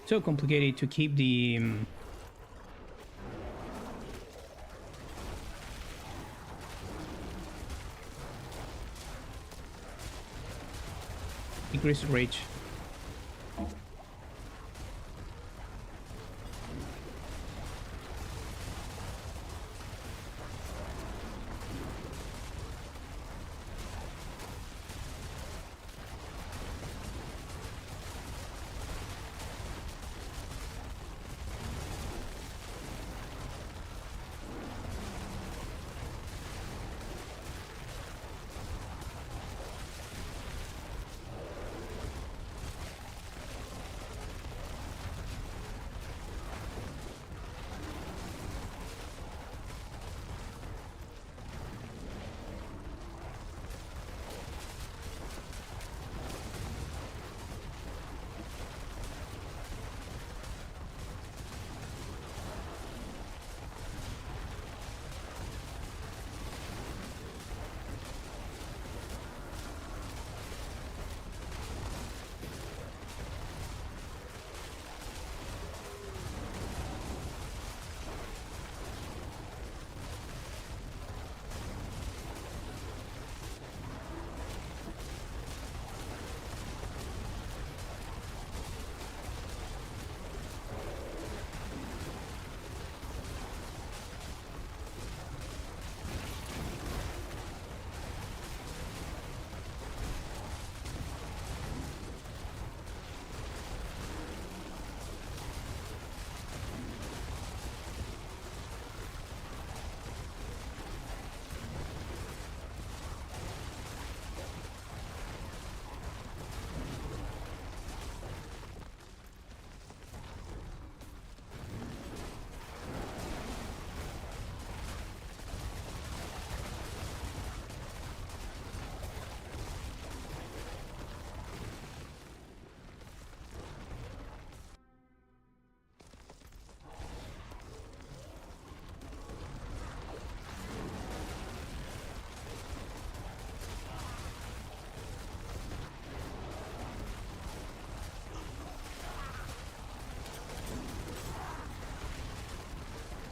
So complicated to keep the Grizzly Rage.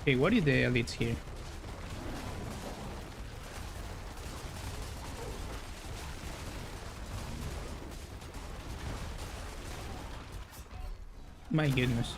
Okay, what is the elites here? My goodness.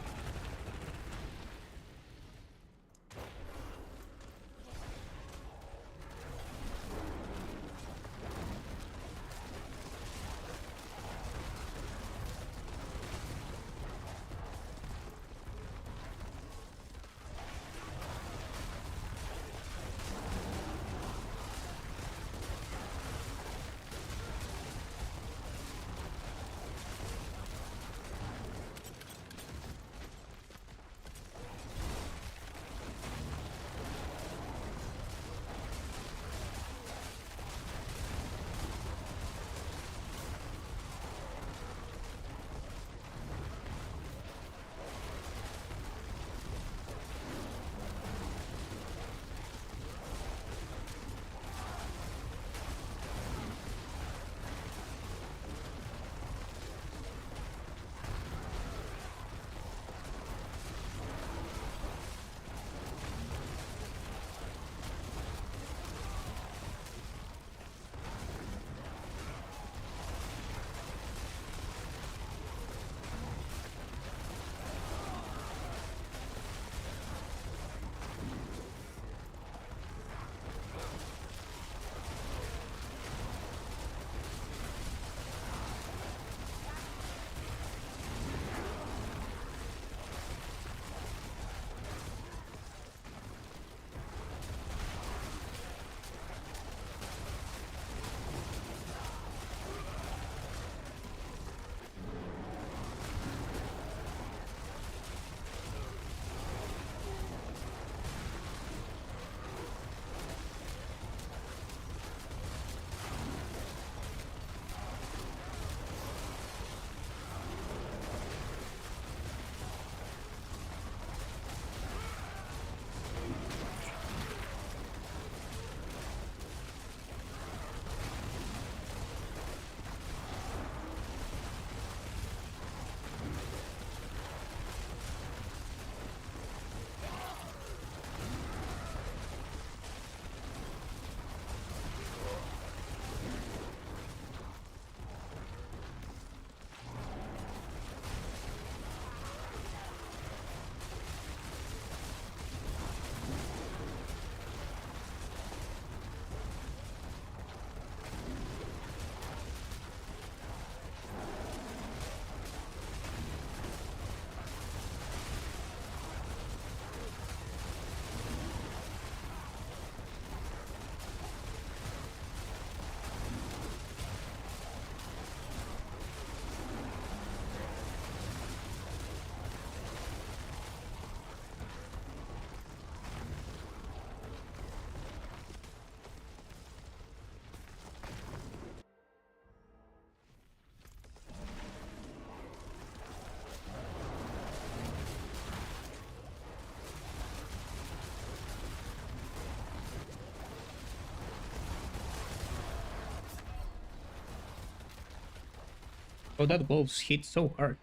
Oh, that wolf hit so hard.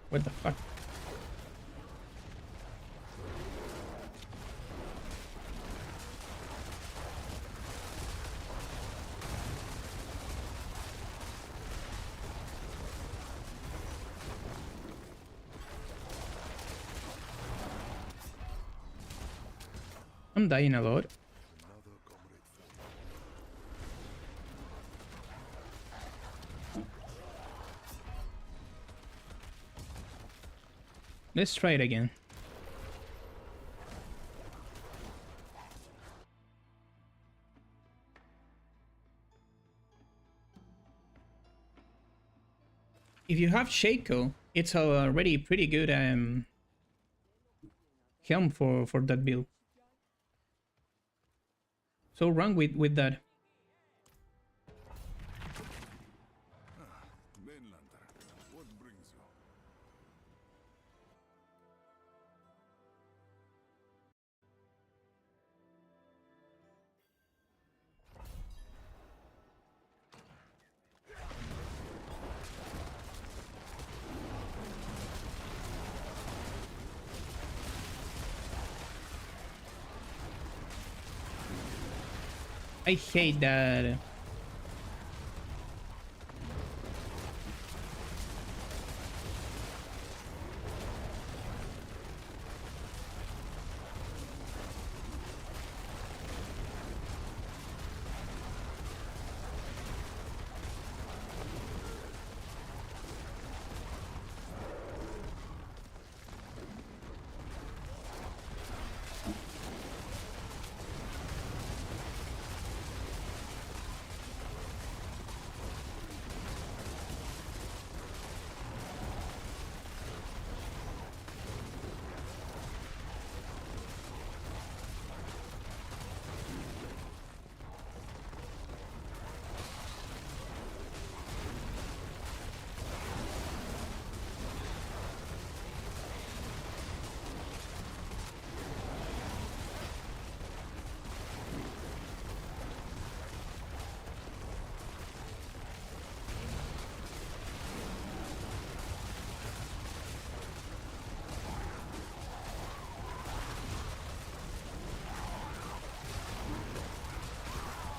What the fuck? I'm dying a lot. Let's try it again. If you have Shaco, it's already pretty good helm for that build. So run with that. Mainlander, what brings you? I hate that.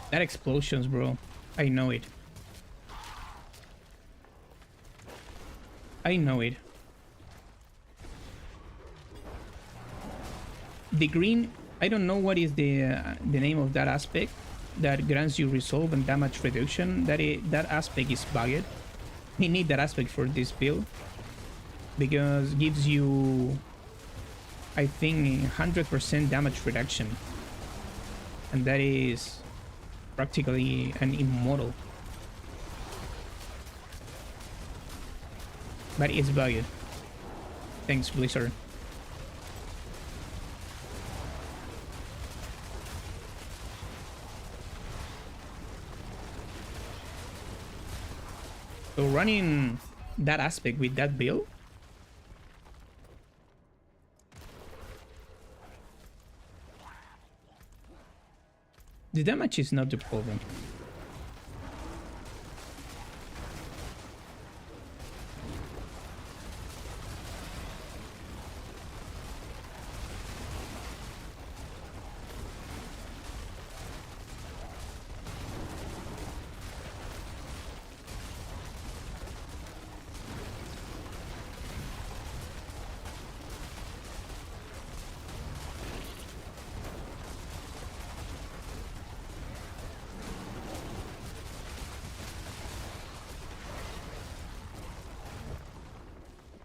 That explosions, bro. I know it. I know it. The green, I don't know what is the name of that aspect that grants you resolve and damage reduction. That aspect is bugged. We need that aspect for this build because gives you, I think, 100% damage reduction, and that is practically an immortal. But it's bugged. Thanks, Blizzard. So running that aspect with that build, the damage is not the problem.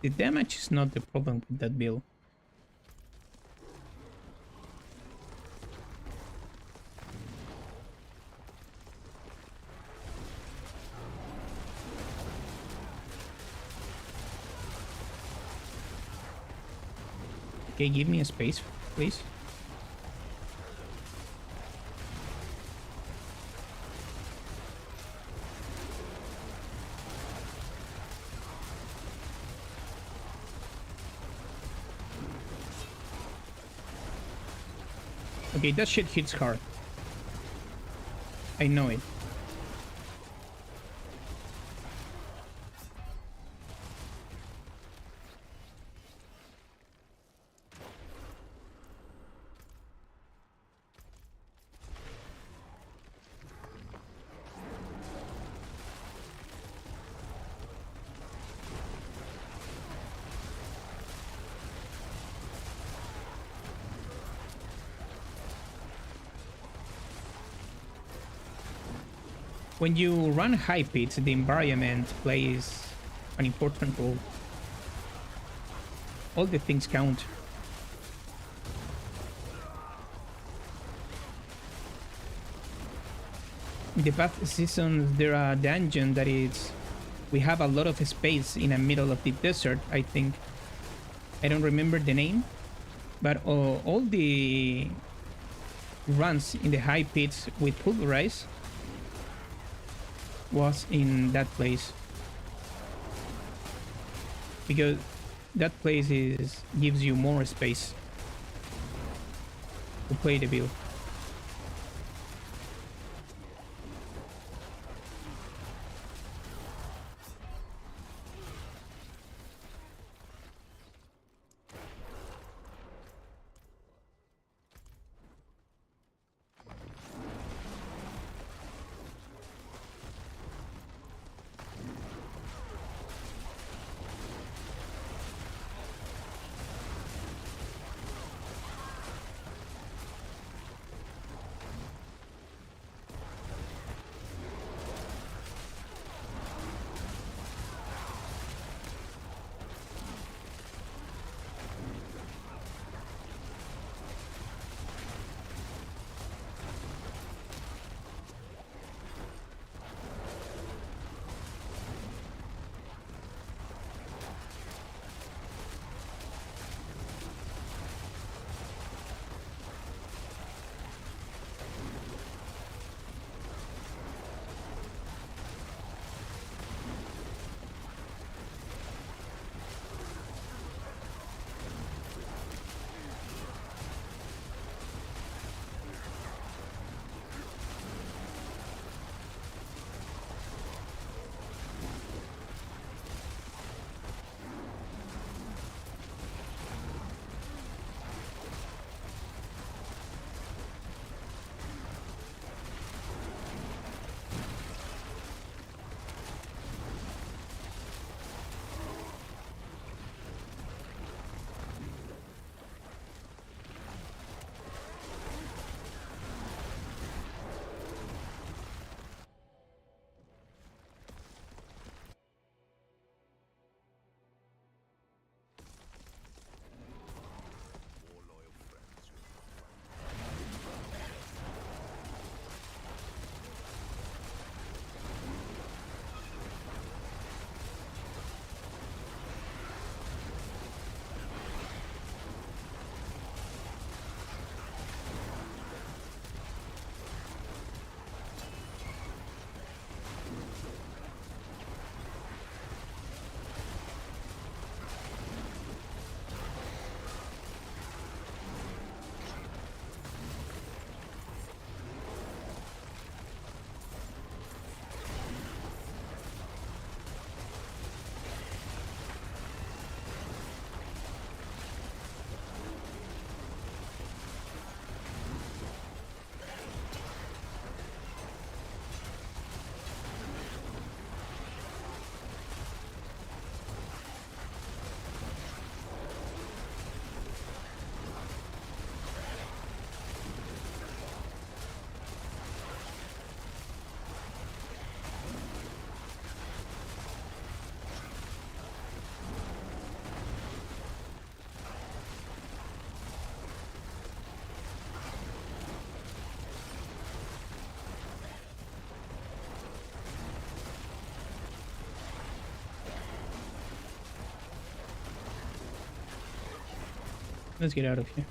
The damage is not the problem with that build. Okay, give me a space, please. Okay, that shit hits hard. I know it. When you run high pits, the environment plays an important role. All the things count. In the past seasons, there are dungeon that is we have a lot of space in the middle of the desert. I think I don't remember the name, but all the runs in the high pits with pulverize was in that place because that place gives you more space to play the build. Let's get out of here.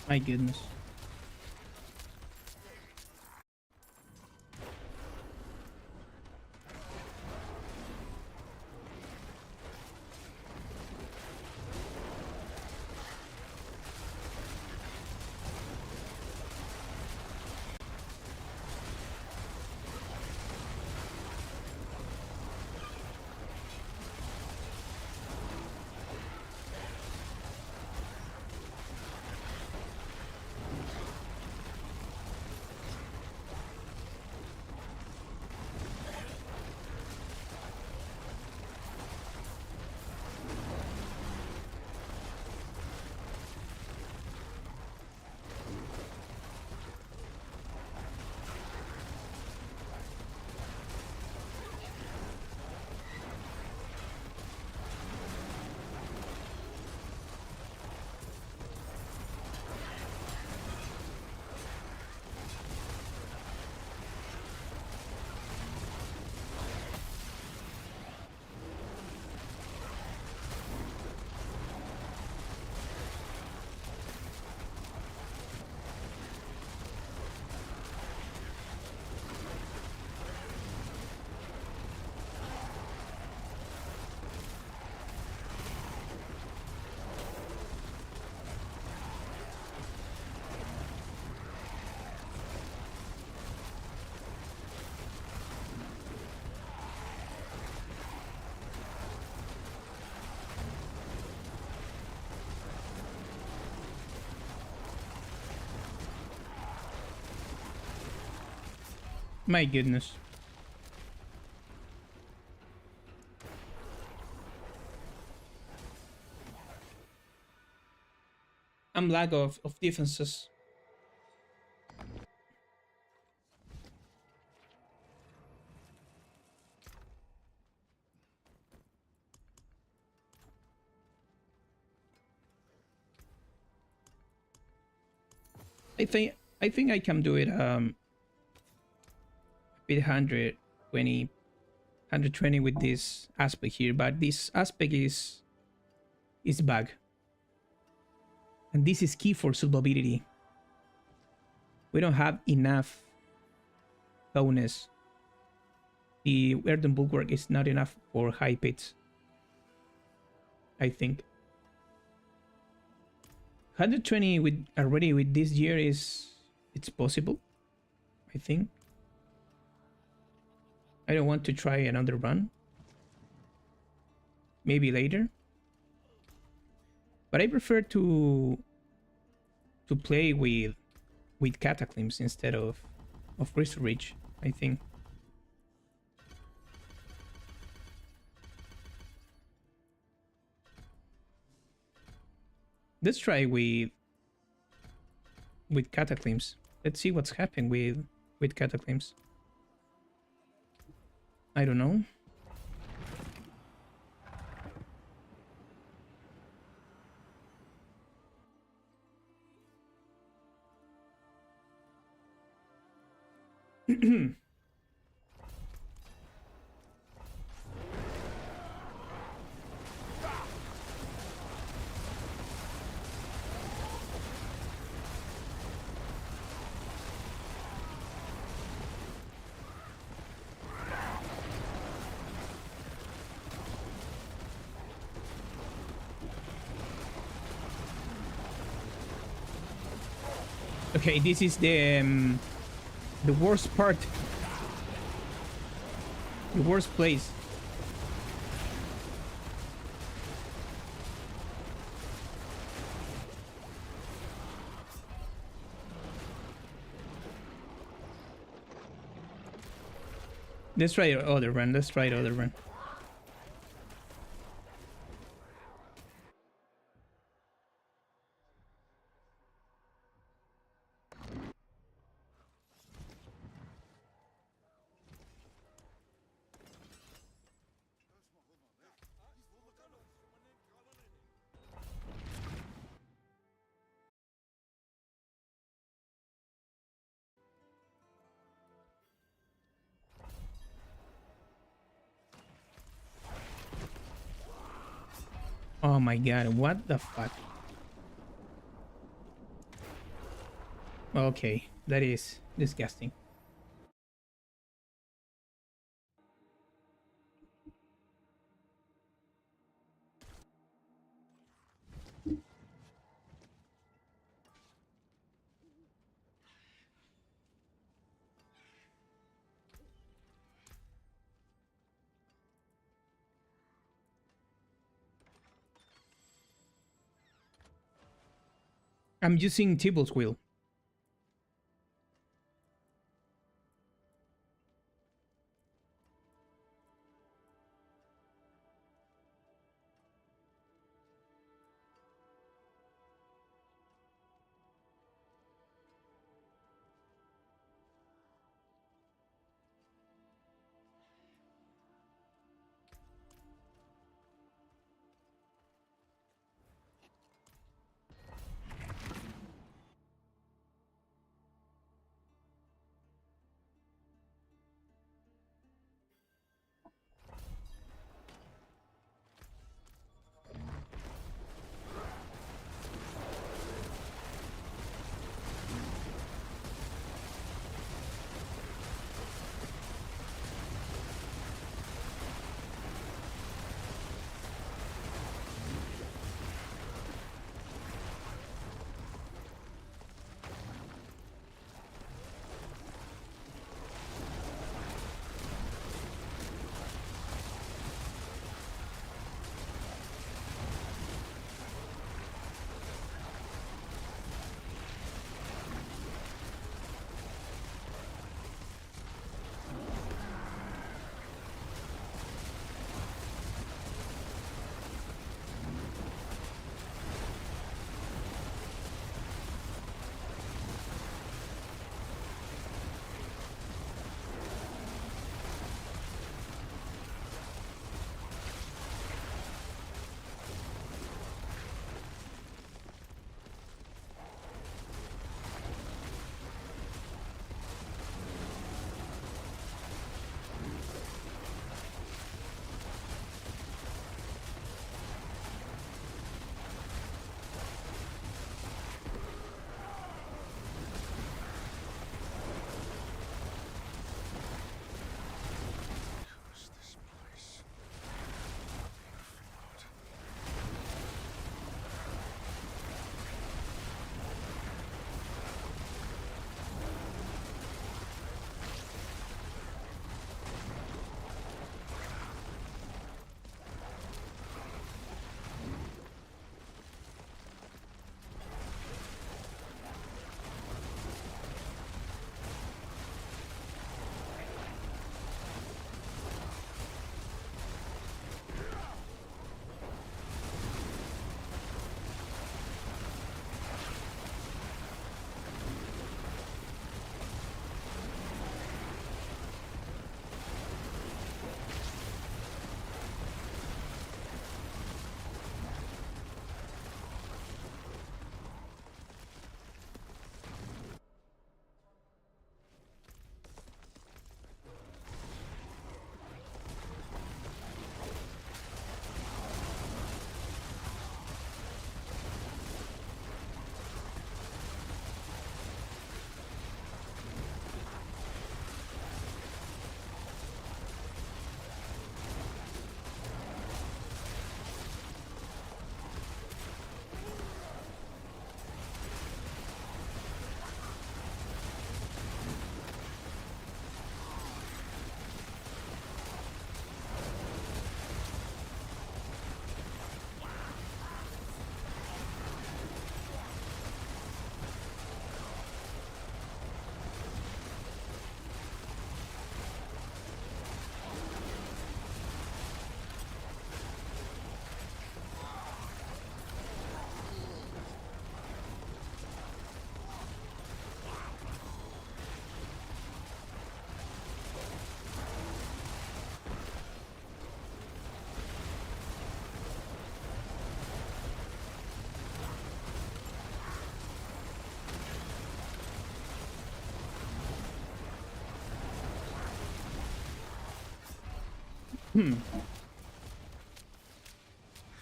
My goodness. My goodness. I'm lack of defenses. I think I can do it with 120 with this aspect here, but this aspect is bug. And this is key for survivability. We don't have enough bonus. The earthen bulwark is not enough for high pits, I think. 120 with already with this year it's possible, I think. I don't want to try another run. Maybe later. But I prefer to play with Cataclysms instead of Grizzly Ridge, I think. Let's try with Cataclysms. Let's see what's happening with Cataclysms. I don't know. Okay, this is the worst part. The worst place. Let's try other run. Let's try other run. Oh my god, what the fuck? Okay, that is disgusting. I'm using Tibble's wheel. Curse this place.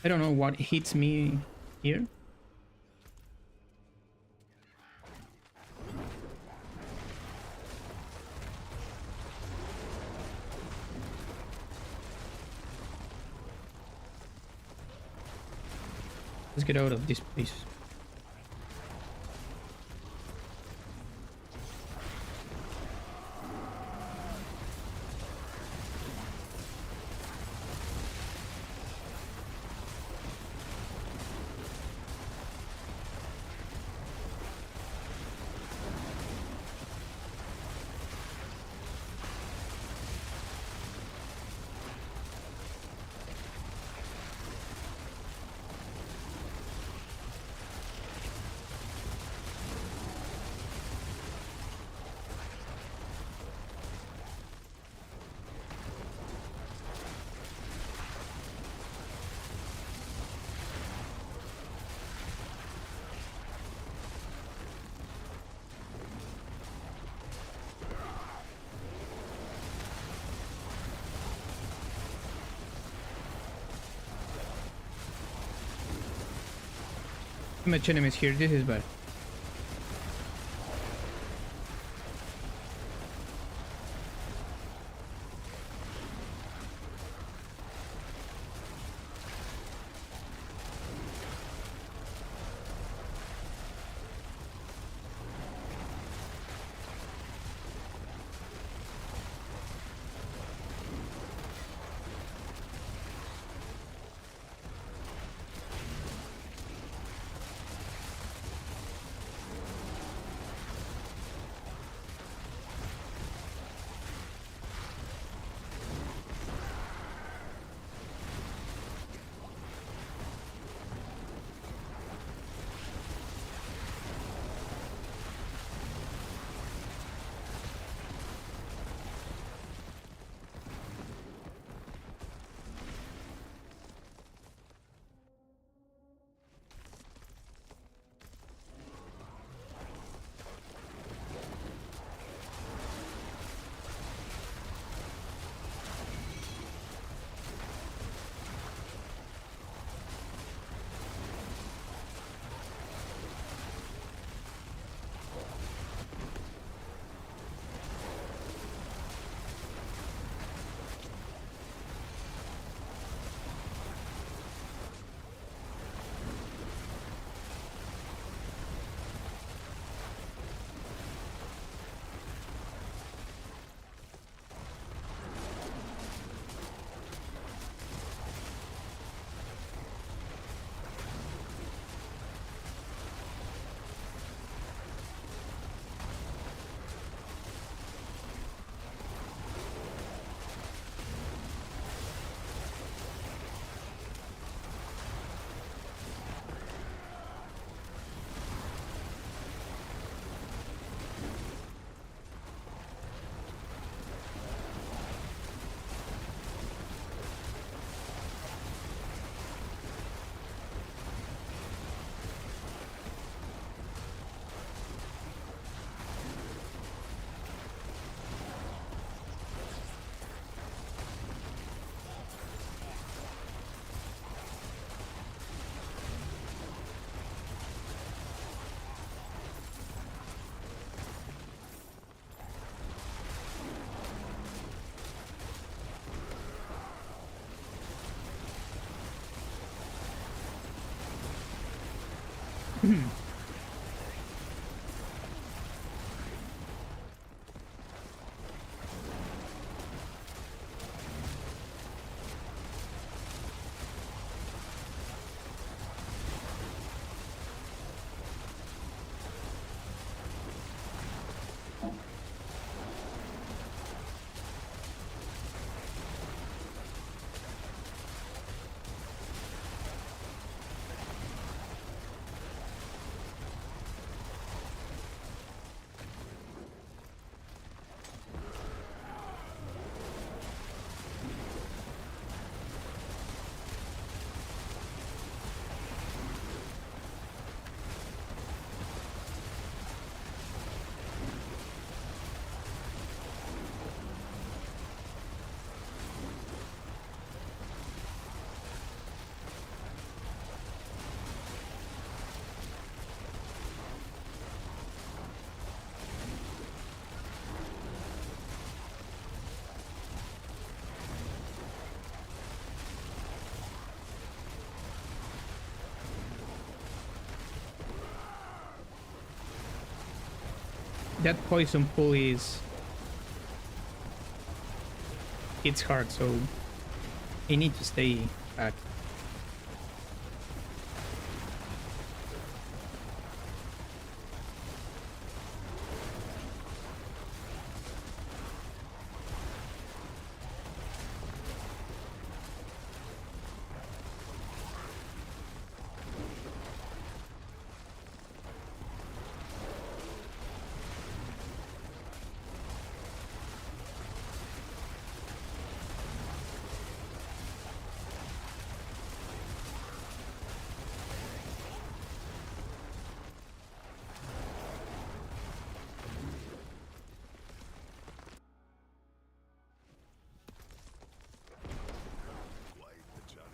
I don't know what hits me here. Let's get out of this place. Too much enemies here. This is bad. that poison pool is... it's hard, so you need to stay back. Quite the challenge.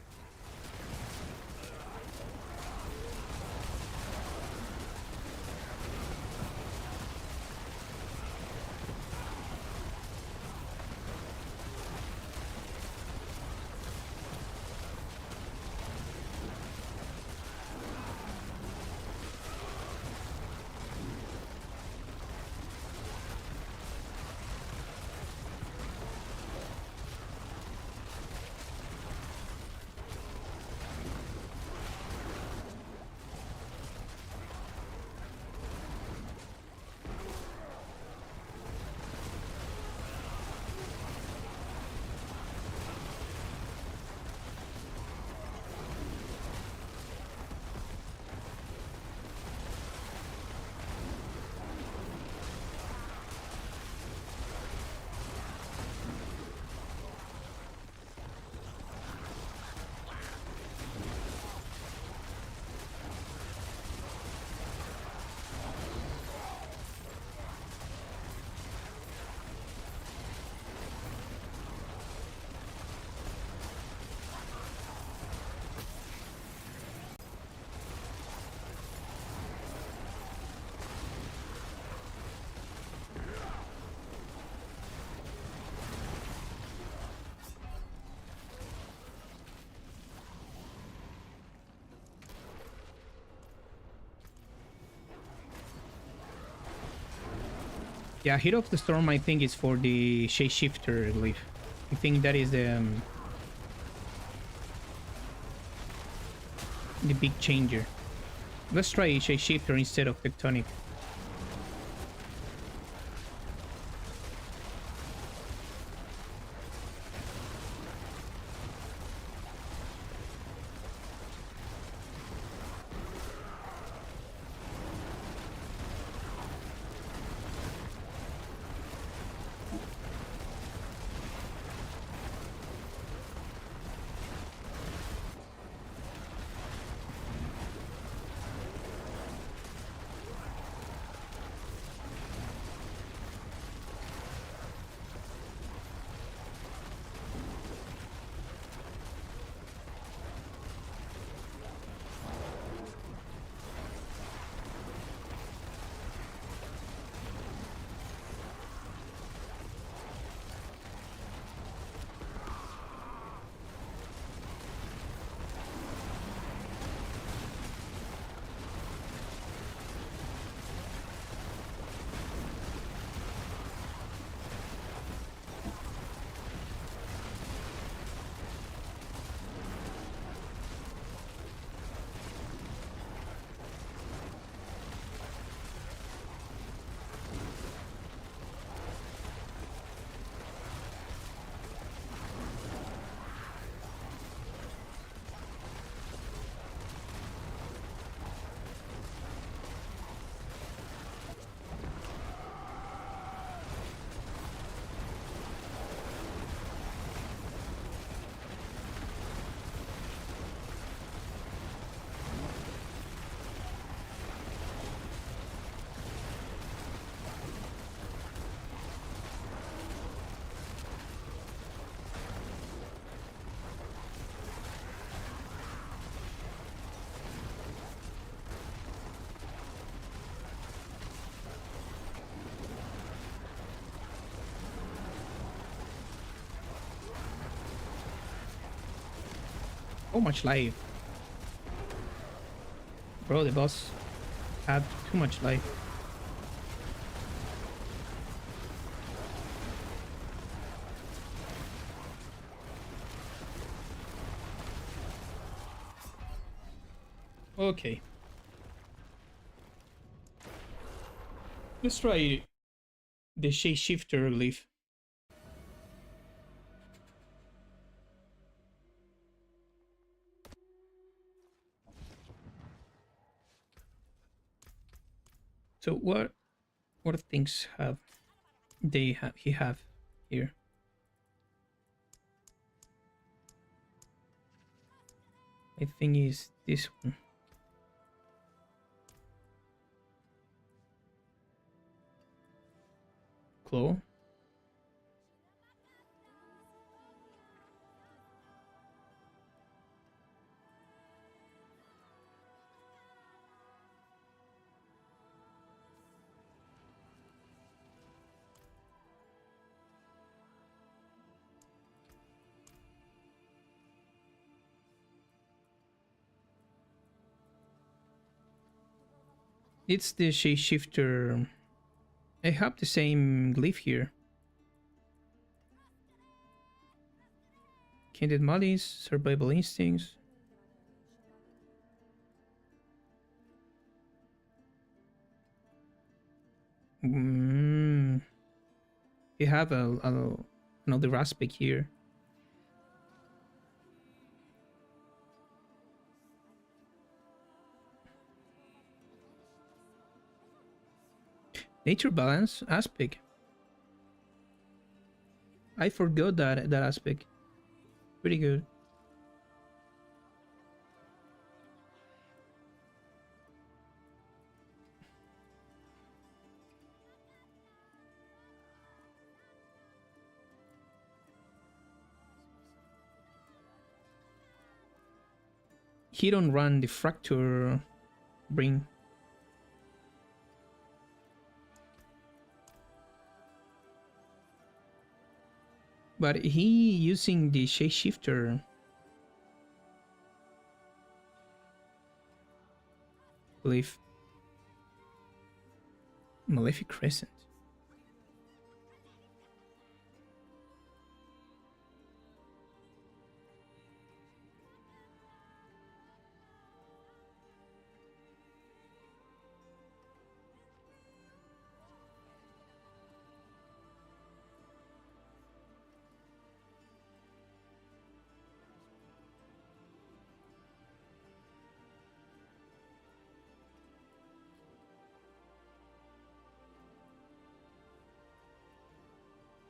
Yeah, Hero of the Storm, I think, is for the Shapeshifter, I believe. I think that is the big changer. Let's try Shapeshifter instead of Tectonic. So much life. Bro, the boss had too much life. Okay. Let's try the shapeshifter glyph. So what things have he have here? I think is this one. Claw. It's the shapeshifter. I have the same glyph here. Candid Malice, Survival Instincts. We have another aspect here. Nature balance aspect. I forgot that aspect. Pretty good. He don't run the fracture bring. But he using the shapeshifter. Believe. Malefic Crescent.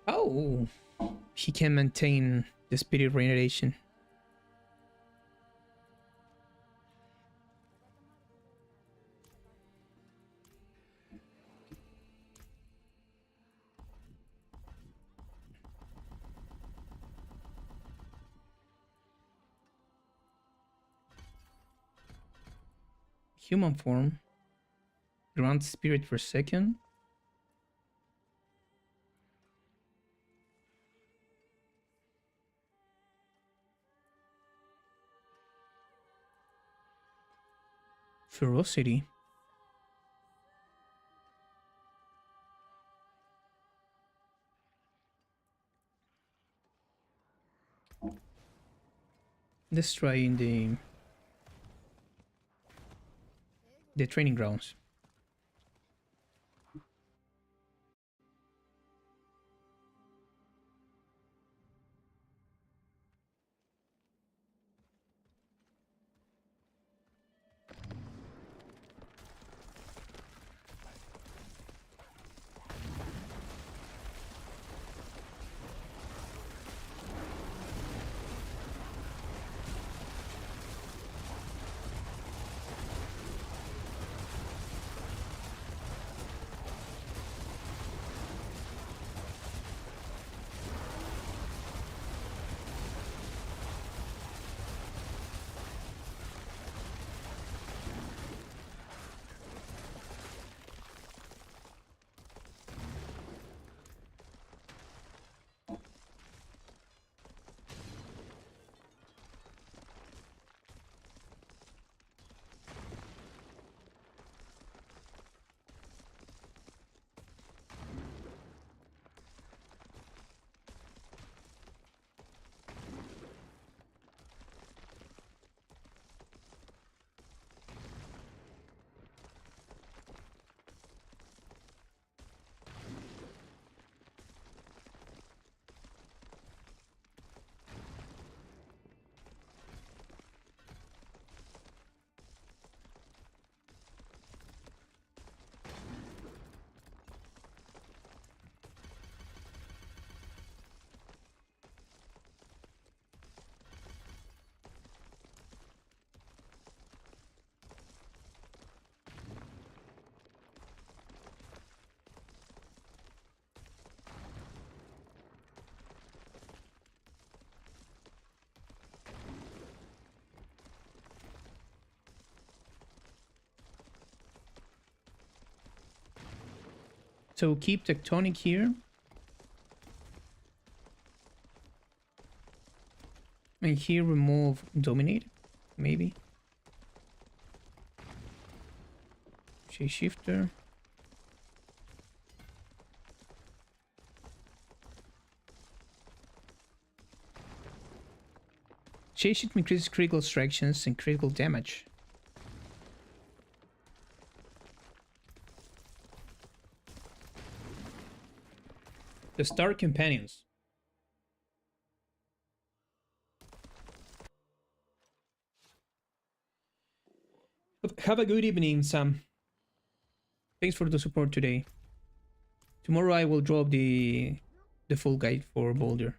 Oh, he can maintain the spirit regeneration. Human form. Grant spirit per second. Ferocity. Let's try in the training grounds. So keep Tectonic here. And here remove Dominate, maybe. Shifter. Shapeshift increases critical strikes and critical damage. The Star Companions. Have a good evening, Sam. Thanks for the support today. Tomorrow I will drop the full guide for Boulder.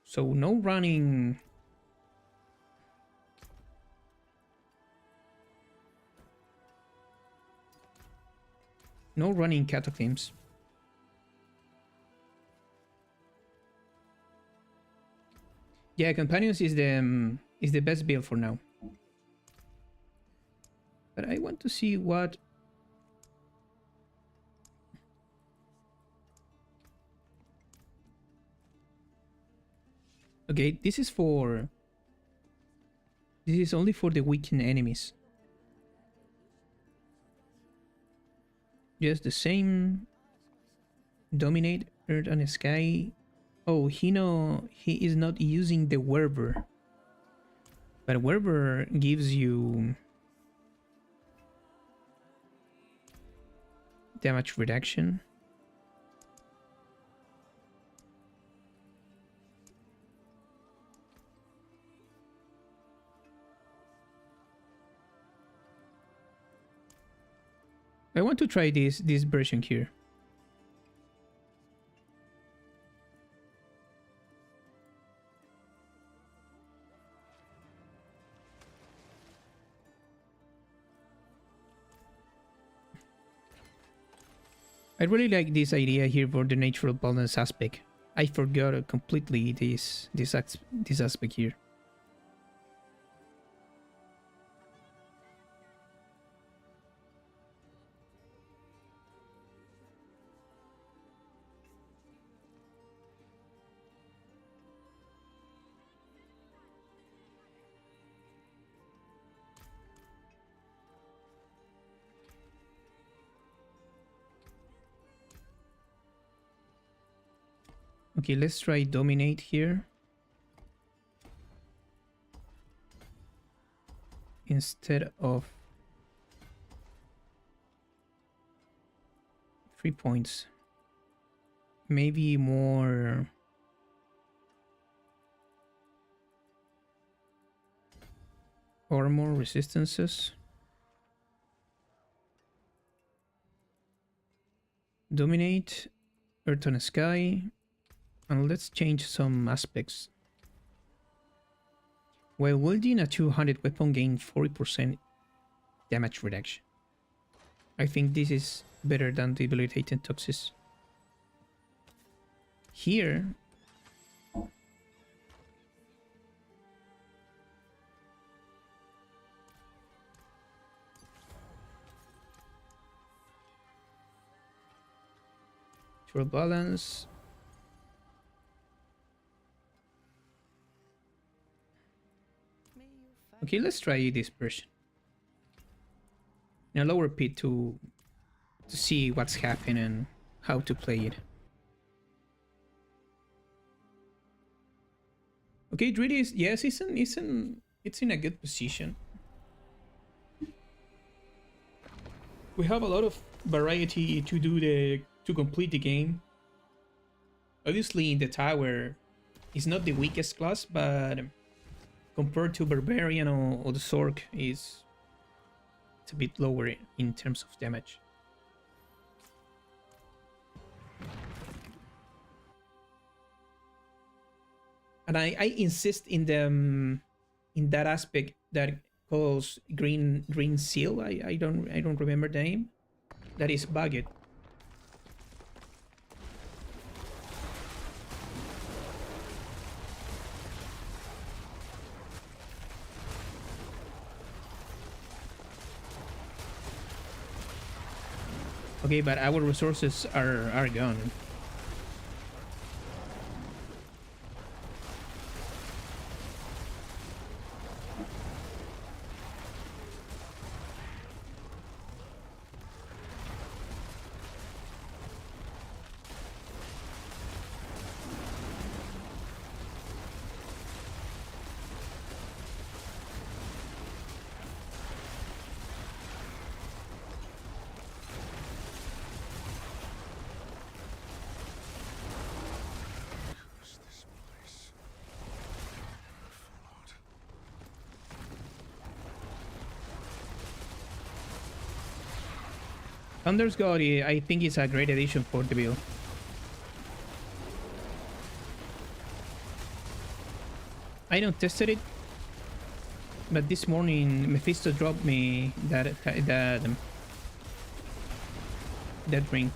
So no running. No running Cataclysms. Yeah, Companions is the best build for now. But I want to see what. Okay, this is only for the weakened enemies. Just the same. Dominate Earth and Sky. Oh, he is not using the Werber. But Werber gives you damage reduction. I want to try this version here. I really like this idea here for the natural balance aspect. I forgot completely this aspect here. Okay, let's try Dominate here. Instead of 3 points. Maybe more. Armor resistances. Dominate, Earth and Sky. And let's change some aspects. While wielding a 200 weapon, gain 40% damage reduction. I think this is better than debilitating toxins. Here, natural balance. Okay, let's try this version. In a lower pit to see what's happening and how to play it. Okay, Druid is, yes, it's in a good position. We have a lot of variety to complete the game. Obviously, in the tower, it's not the weakest class, but compared to Barbarian or the Sorc, it's a bit lower in terms of damage. And I insist in that aspect that calls green seal. I don't remember the name. That is bugged. Okay, but our resources are gone. Curse this place. Fallout. Thunder's God, I think, is a great addition for the build. I don't tested it, but this morning Mephisto dropped me that ring.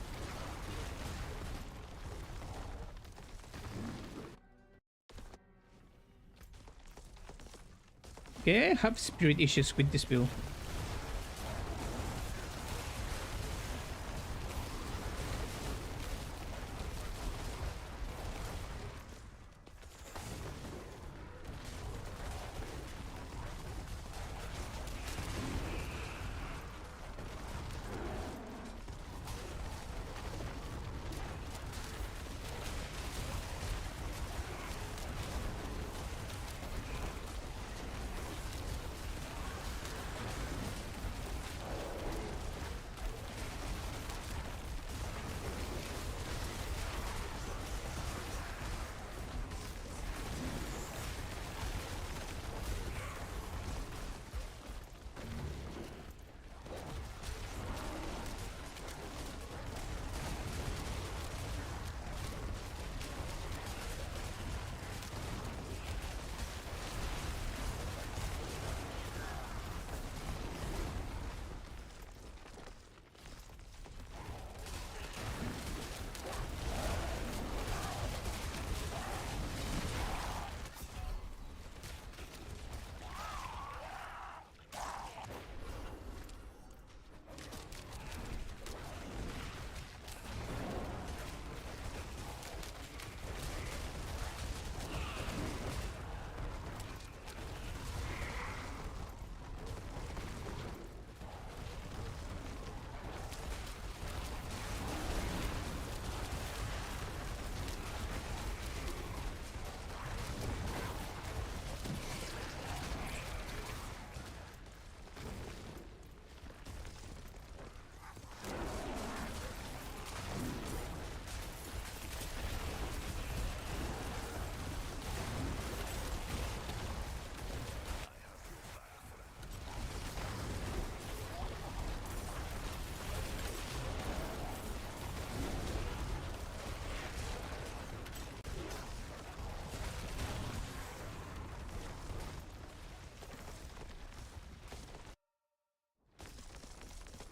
Okay, I have spirit issues with this build.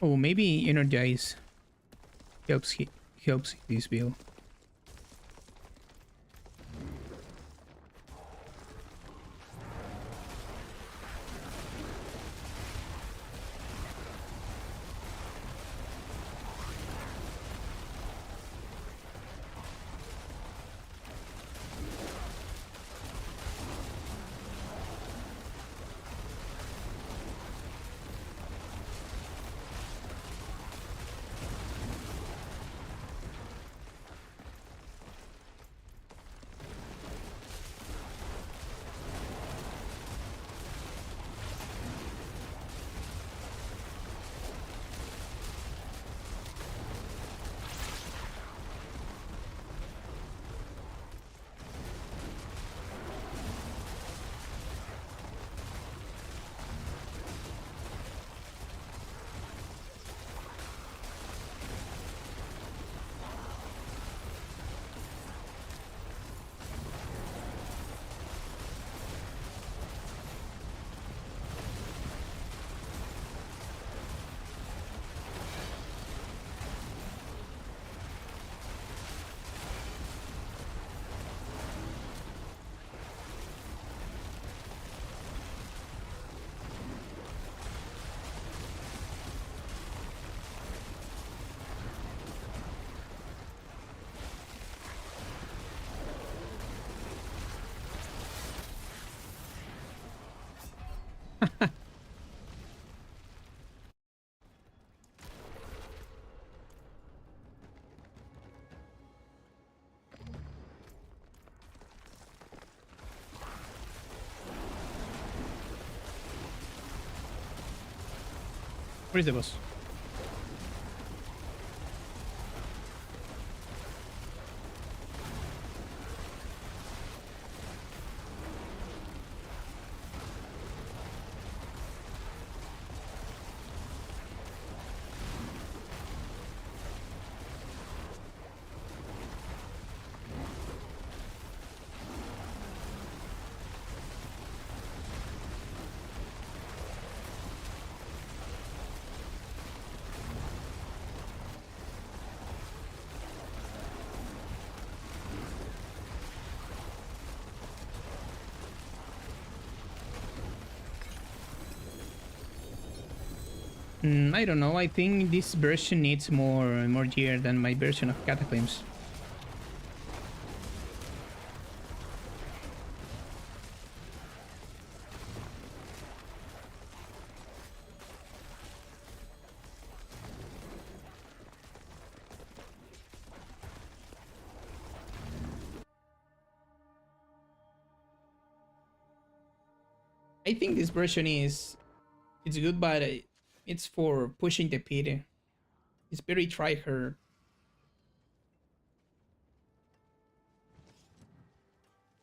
Oh, maybe energize helps this build. Where's the boss? I don't know. I think this version needs more gear than my version of Cataclysm. I think this version it's good, but it's for pushing the pit. It's very try-hard.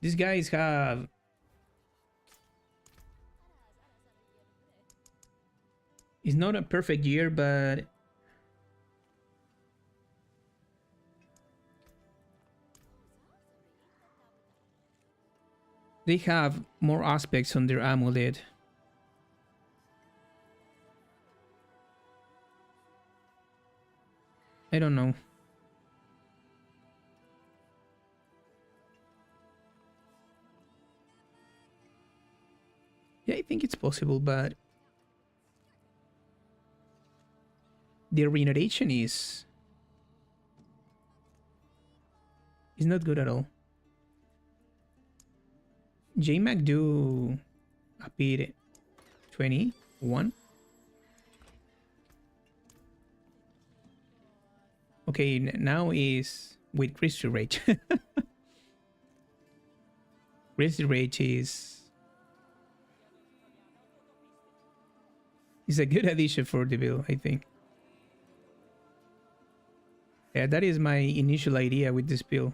These guys have... It's not a perfect year, but... They have more aspects on their amulet. I don't know. Yeah, I think it's possible, but the regeneration is not good at all. JMac do a bit 21. Okay, now is with Grizzly Rage. Grizzly Rage is a good addition for the build, I think. Yeah, that is my initial idea with this build.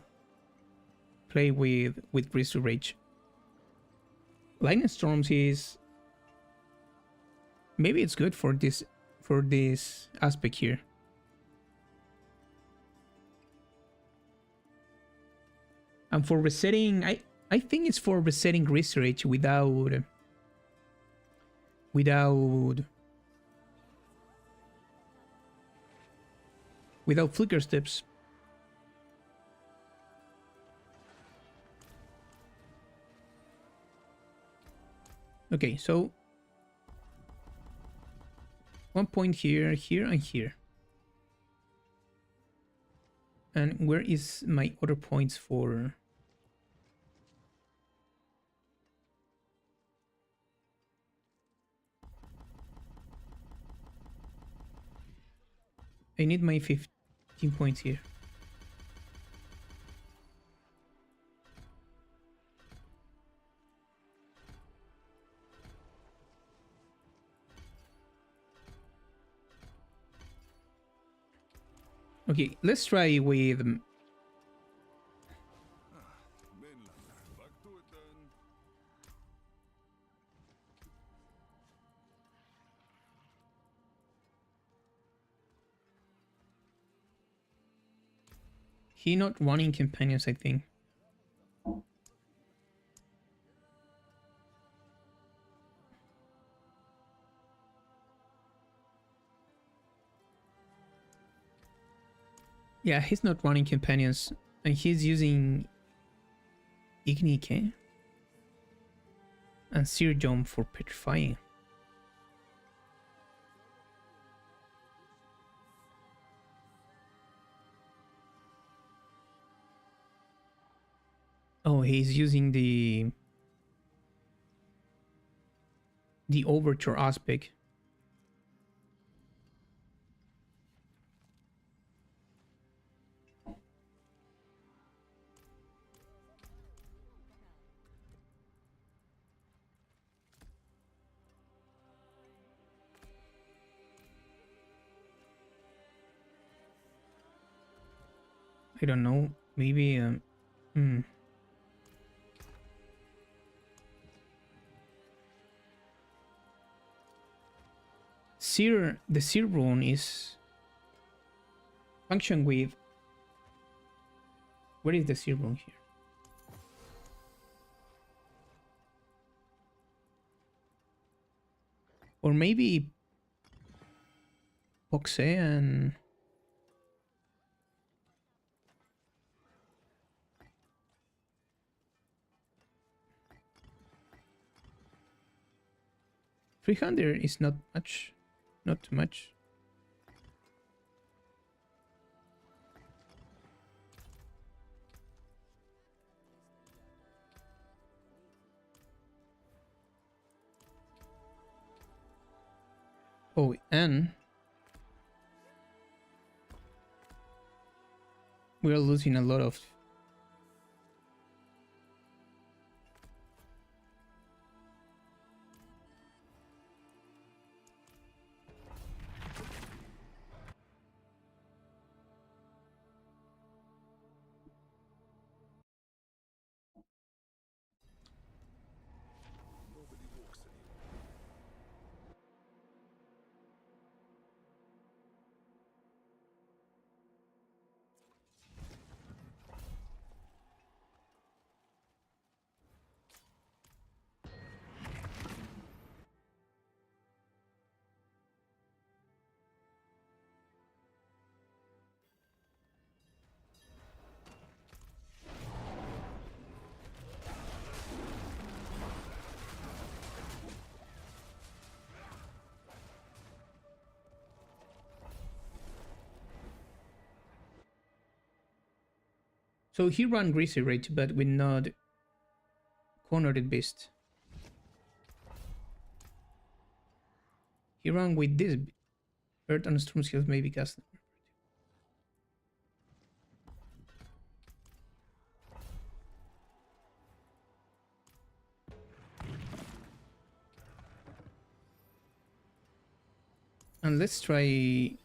Play with Grizzly Rage. Lightning Storms is... Maybe it's good for this aspect here. And for resetting, I think it's for resetting Grizzly Rage without flicker steps. Okay, so 1 point here, here, and here. And where is my other points for... I need my 15 points here. Okay, let's try with... Mainlander. Back to it then. He not running companions, I think. Yeah, he's not running companions, and he's using Ignike and Seer Dome for petrifying. Oh, he's using the... the overture aspect. I don't know. Maybe the Seer rune is function with. Where is the Seer rune here? Or maybe Poxe and $300 is not much, not too much. Oh, and we're losing a lot of. So he ran Grizzly, right? But with not cornered beast. He ran with this Earth and Storm skills maybe cast. And let's try.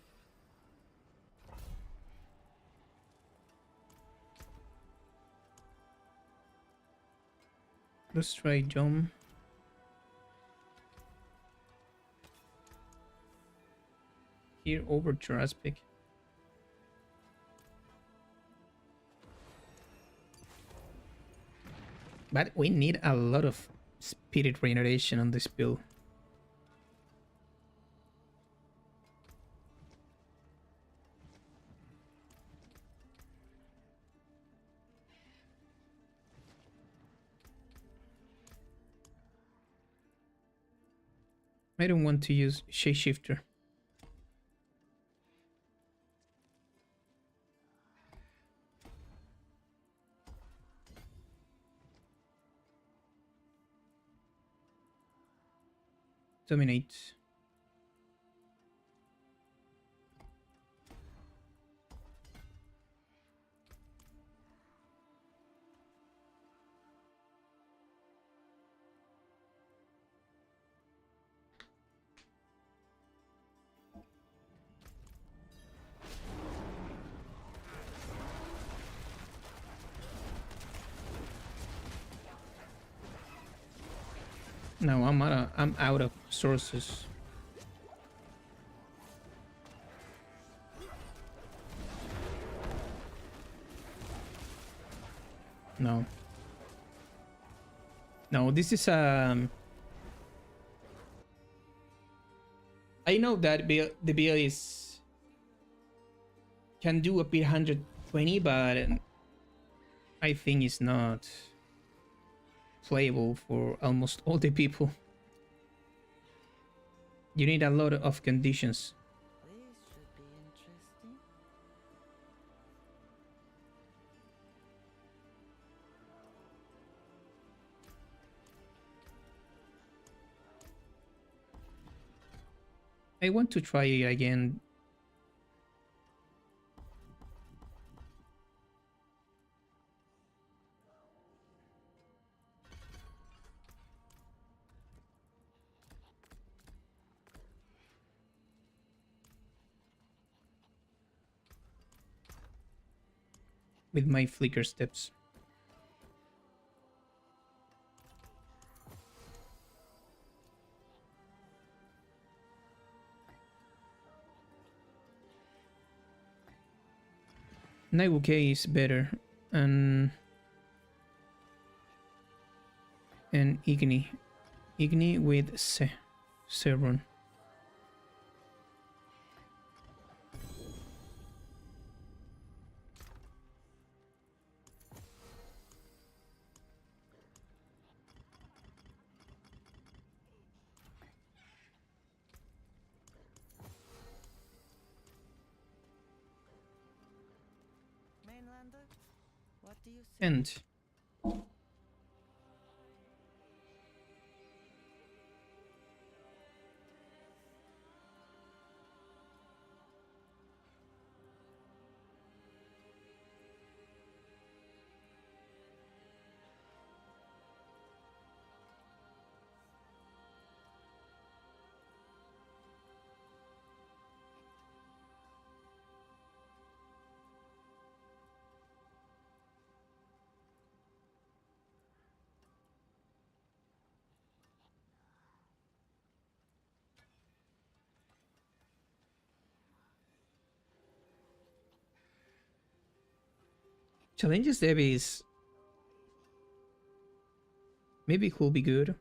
Let's try jump. Here overture aspect. But we need a lot of spirit regeneration on this build. I don't want to use Shapeshifter. Dominate. No, I'm out of sources. No. No, this is I know that the build is can do a bit 120, but I think it's not playable for almost all the people. You need a lot of conditions. This should be interesting. I want to try it again. With my flicker steps. Naibuke is better, and Igni with Seron. Mainlander, what do you say? And challenges dev is maybe could be good.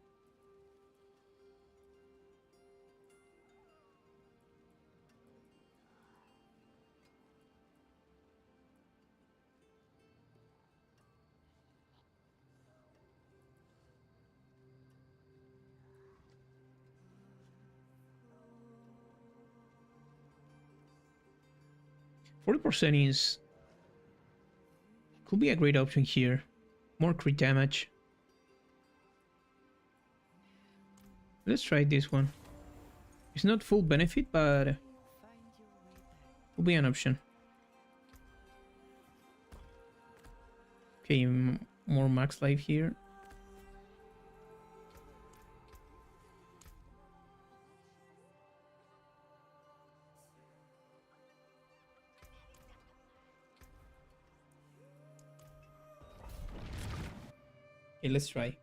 %40 is could be a great option here. More crit damage. Let's try this one. It's not full benefit, but Find your way back. will be an option. Okay, more max life here. Okay, let's try.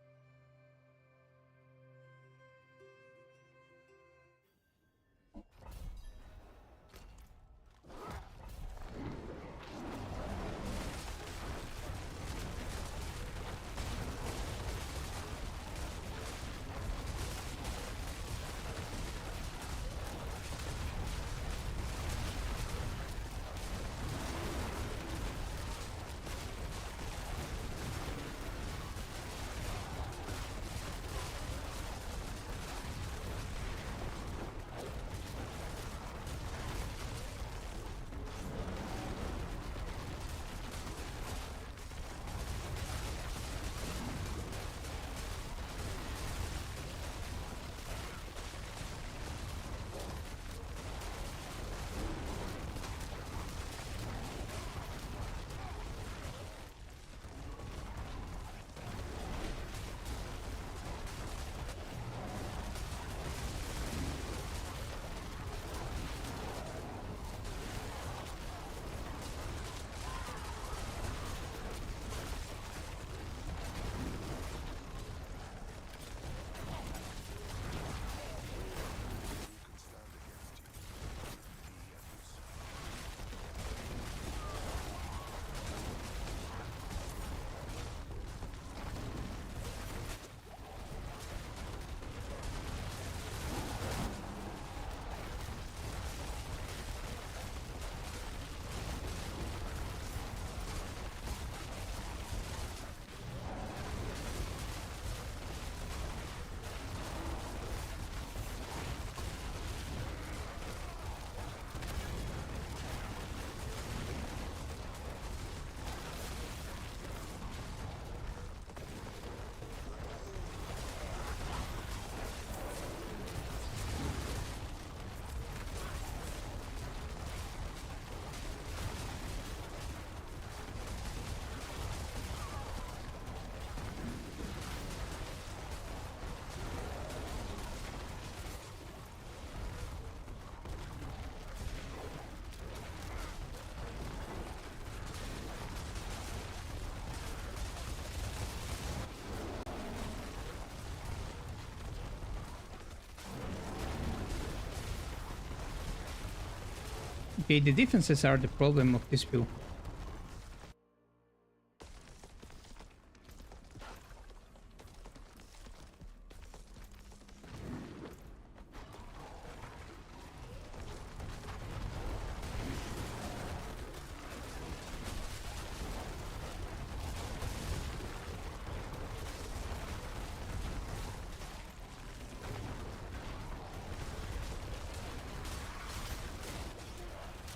Okay, the defenses are the problem of this build.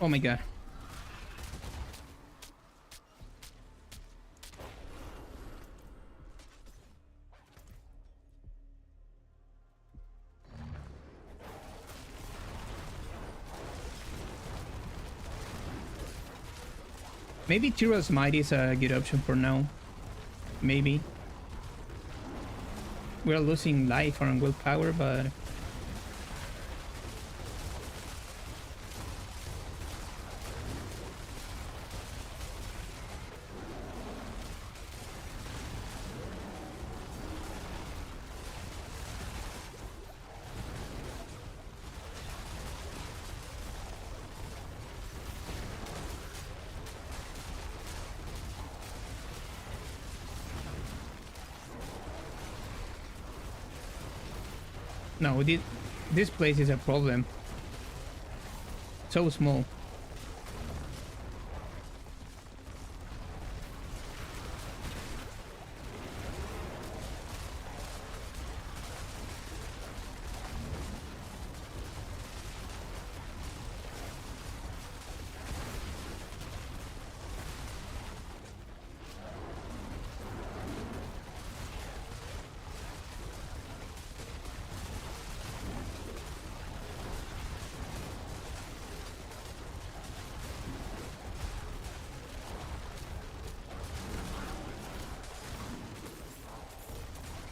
Oh my god. Maybe Tyrell's Might is a good option for now. Maybe. We're losing life and willpower, but... No, this place is a problem. So small.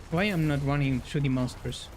Why I'm not running through the monsters?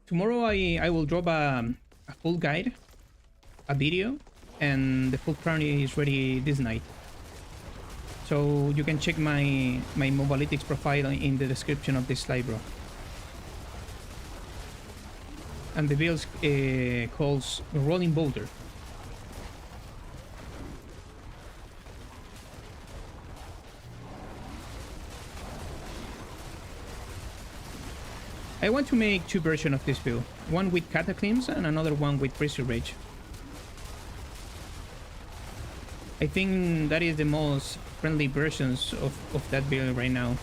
Tomorrow I will drop a full guide, a video, and the full crown is ready this night. So you can check my Mobalytics profile in the description of this live, bro. And the build calls Rolling Boulder. I want to make two versions of this build. One with Cataclysm and another one with Grizzly Rage. I think that is the most friendly versions of that build right now.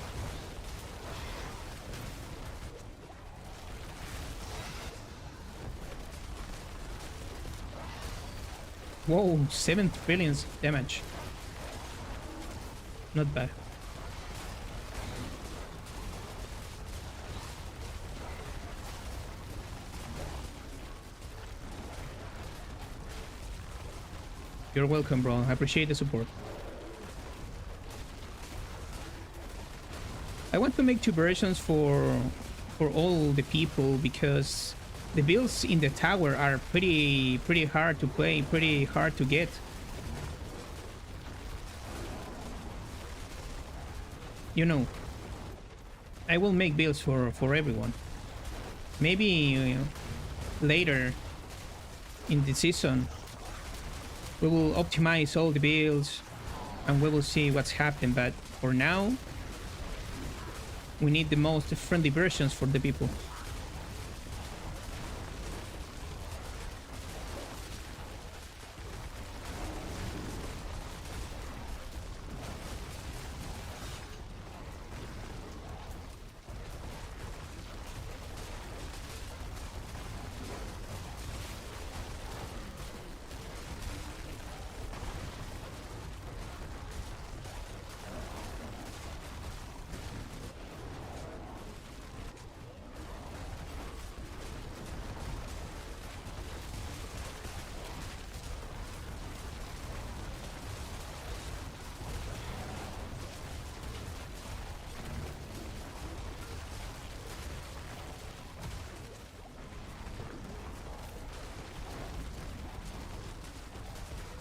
Whoa, 7 trillion damage. Not bad. You're welcome, bro. I appreciate the support. I want to make two versions for all the people because the builds in the tower are pretty hard to play, pretty hard to get. You know, I will make builds for everyone. Maybe later in the season we will optimize all the builds and we will see what's happening, but for now We need the most friendly versions for the people.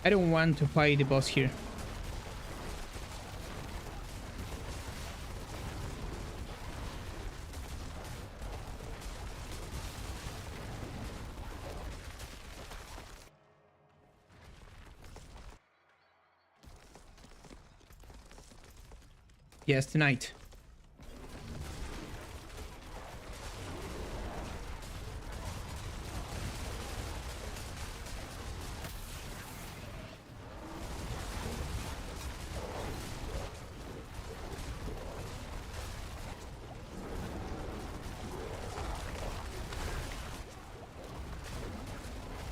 I don't want to fight the boss here. Yes, tonight.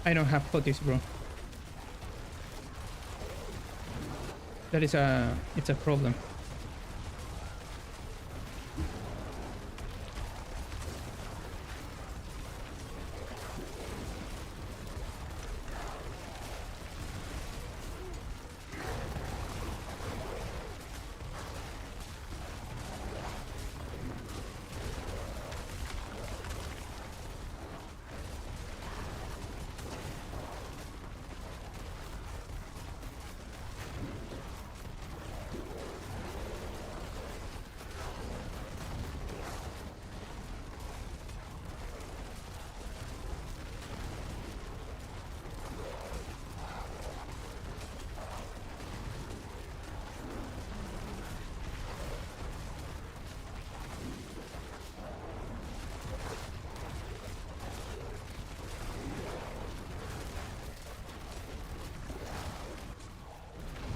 I don't have potis, bro. That is it's a problem.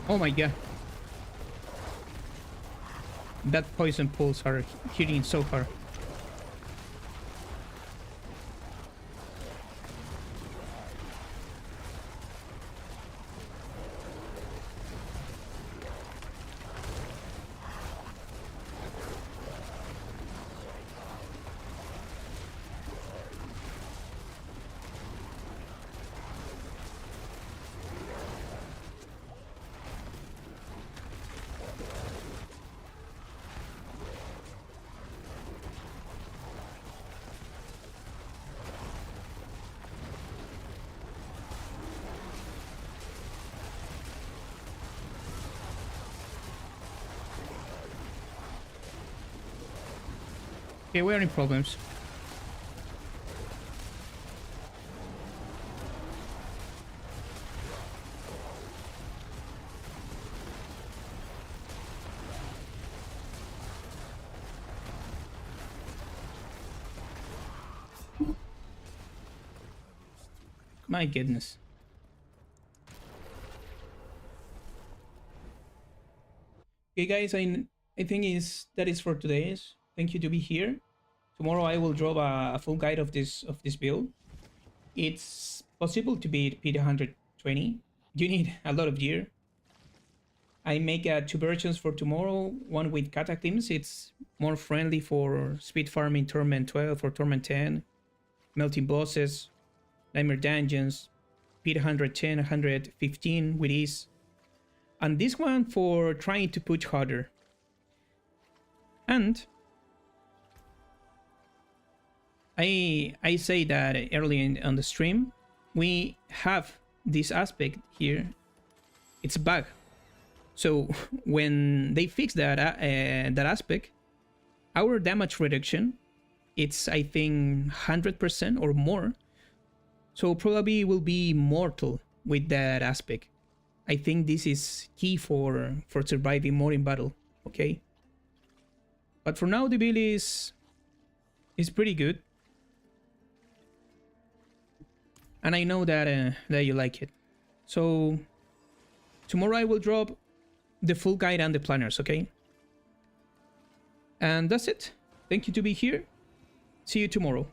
Oh my god. That poison pulls are hitting so hard. Okay, we're in problems. My goodness. Okay, guys, I think that is for today. Thank you to be here. Tomorrow I will drop a full guide of this build. It's possible to beat P 120. You need a lot of gear. I make two versions for tomorrow. One with Cataclysm. It's more friendly for speed farming Torment 12 or Torment 10. Melting bosses, Nightmare Dungeons, P 110, 115 with ease. And this one for trying to push harder. And I say that early on the stream, we have this aspect here. It's a bug. So when they fix that that aspect, our damage reduction, it's I think 100% or more. So probably will be mortal with that aspect. I think this is key for surviving more in battle. Okay. But for now, the build is pretty good. And I know that that you like it. So tomorrow I will drop the full guide and the planners, okay? And that's it. Thank you to be here. See you tomorrow.